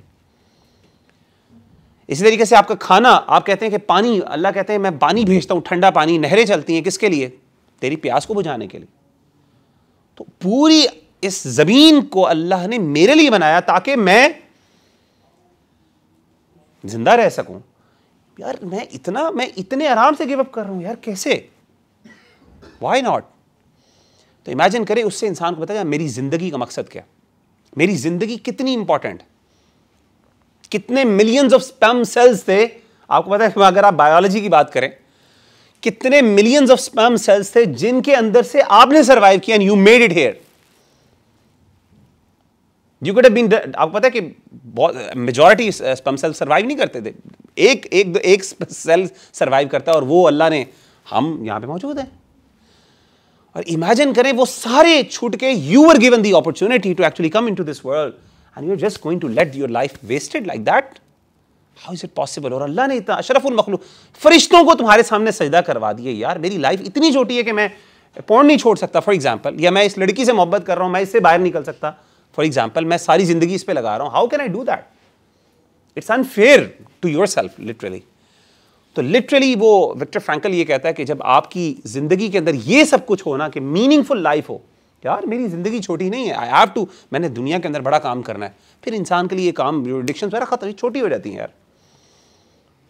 इसी तरीके से आपका खाना, आप कहते हैं कि पानी, अल्लाह कहते हैं मैं पानी भेजता हूँ, ठंडा पानी, नहरें चलती हैं, किसके लिए? तेरी प्यास को बुझाने के लिए। तो पूरी इस जमीन को अल्लाह ने मेरे लिए बनाया ताकि मैं जिंदा रह सकूं। यार मैं इतने आराम से गिव अप कर रहा हूं यार, कैसे? Why not? तो इमेजिन करें उससे इंसान को बताया मेरी जिंदगी का मकसद क्या। मेरी जिंदगी कितनी इंपॉर्टेंट, कितने मिलियंस ऑफ स्पर्म सेल्स थे। आपको पता है अगर आप बायोलॉजी की बात करें, कितने मिलियंस ऑफ स्पर्म सेल्स थे जिनके अंदर से आपने सर्वाइव किया and you made it here. You could have been, आपको पता है कि मेजॉरिटी स्पर्म सेल सर्वाइव नहीं करते थे, एक सेल सर्वाइव करता है और वो अल्लाह ने, हम यहां पे मौजूद हैं। और इमेजिन करें वो सारे छूट के, you were given the opportunity to actually come into this world and you are just going to let your life wasted like that. How is it possible? और अल्लाह ने इतना अशरफुल मखलूक, फरिश्तों को तुम्हारे सामने सजदा करवा दिए। यार मेरी लाइफ इतनी छोटी है कि मैं पौन नहीं छोड़ सकता फॉर एग्जाम्पल, या मैं इस लड़की से मोहब्बत कर रहा हूं, मैं इससे बाहर निकल सकता फॉर एग्जाम्पल, मैं सारी जिंदगी इस पर लगा रहा हूं। How can I do that? It's unfair to yourself literally. तो लिटरली वो विक्टर फ्रैंकल ये कहता है कि जब आपकी जिंदगी के अंदर ये सब कुछ हो ना, कि मीनिंगफुल लाइफ हो, यार मेरी जिंदगी छोटी नहीं है, आई हैव टू, मैंने दुनिया के अंदर बड़ा काम करना है, फिर इंसान के लिए ये काम, एडिक्शन वगैरह खत्म, छोटी हो जाती हैं यार,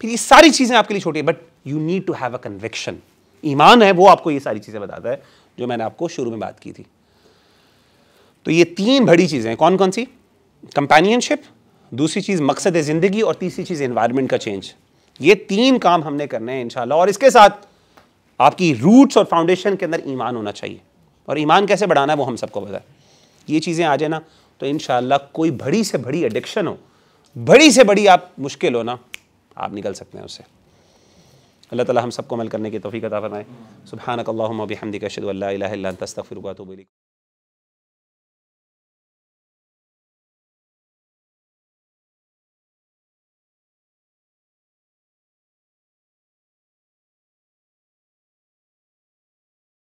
फिर ये सारी चीजें आपके लिए छोटी है। But you need to have a conviction. ईमान है वो आपको ये सारी चीजें बताता है जो मैंने आपको शुरू में बात की थी। तो ये तीन बड़ी चीजें कौन कौन सी? कंपेनियनशिप, दूसरी चीज मकसद है जिंदगी, और तीसरी चीज एनवायरनमेंट का चेंज। ये तीन काम हमने करने हैं इंशाल्लाह। और इसके साथ आपकी रूट्स और फाउंडेशन के अंदर ईमान होना चाहिए, और ईमान कैसे बढ़ाना है वो हम सबको पता है। ये चीज़ें आ जाए ना तो इंशाल्लाह कोई बड़ी से बड़ी एडिक्शन हो, बड़ी से बड़ी आप मुश्किल हो ना, आप निकल सकते हैं उससे। अल्लाह ताला हम सबको अमल करने की तौफीक अता फरमाए। सुब्हानक अल्लाहुम्मा व बिहम्दिका अशहदु अल्ला इलाहा इल्ला अंता अस्तगफिरुका व अतूबु इलैक।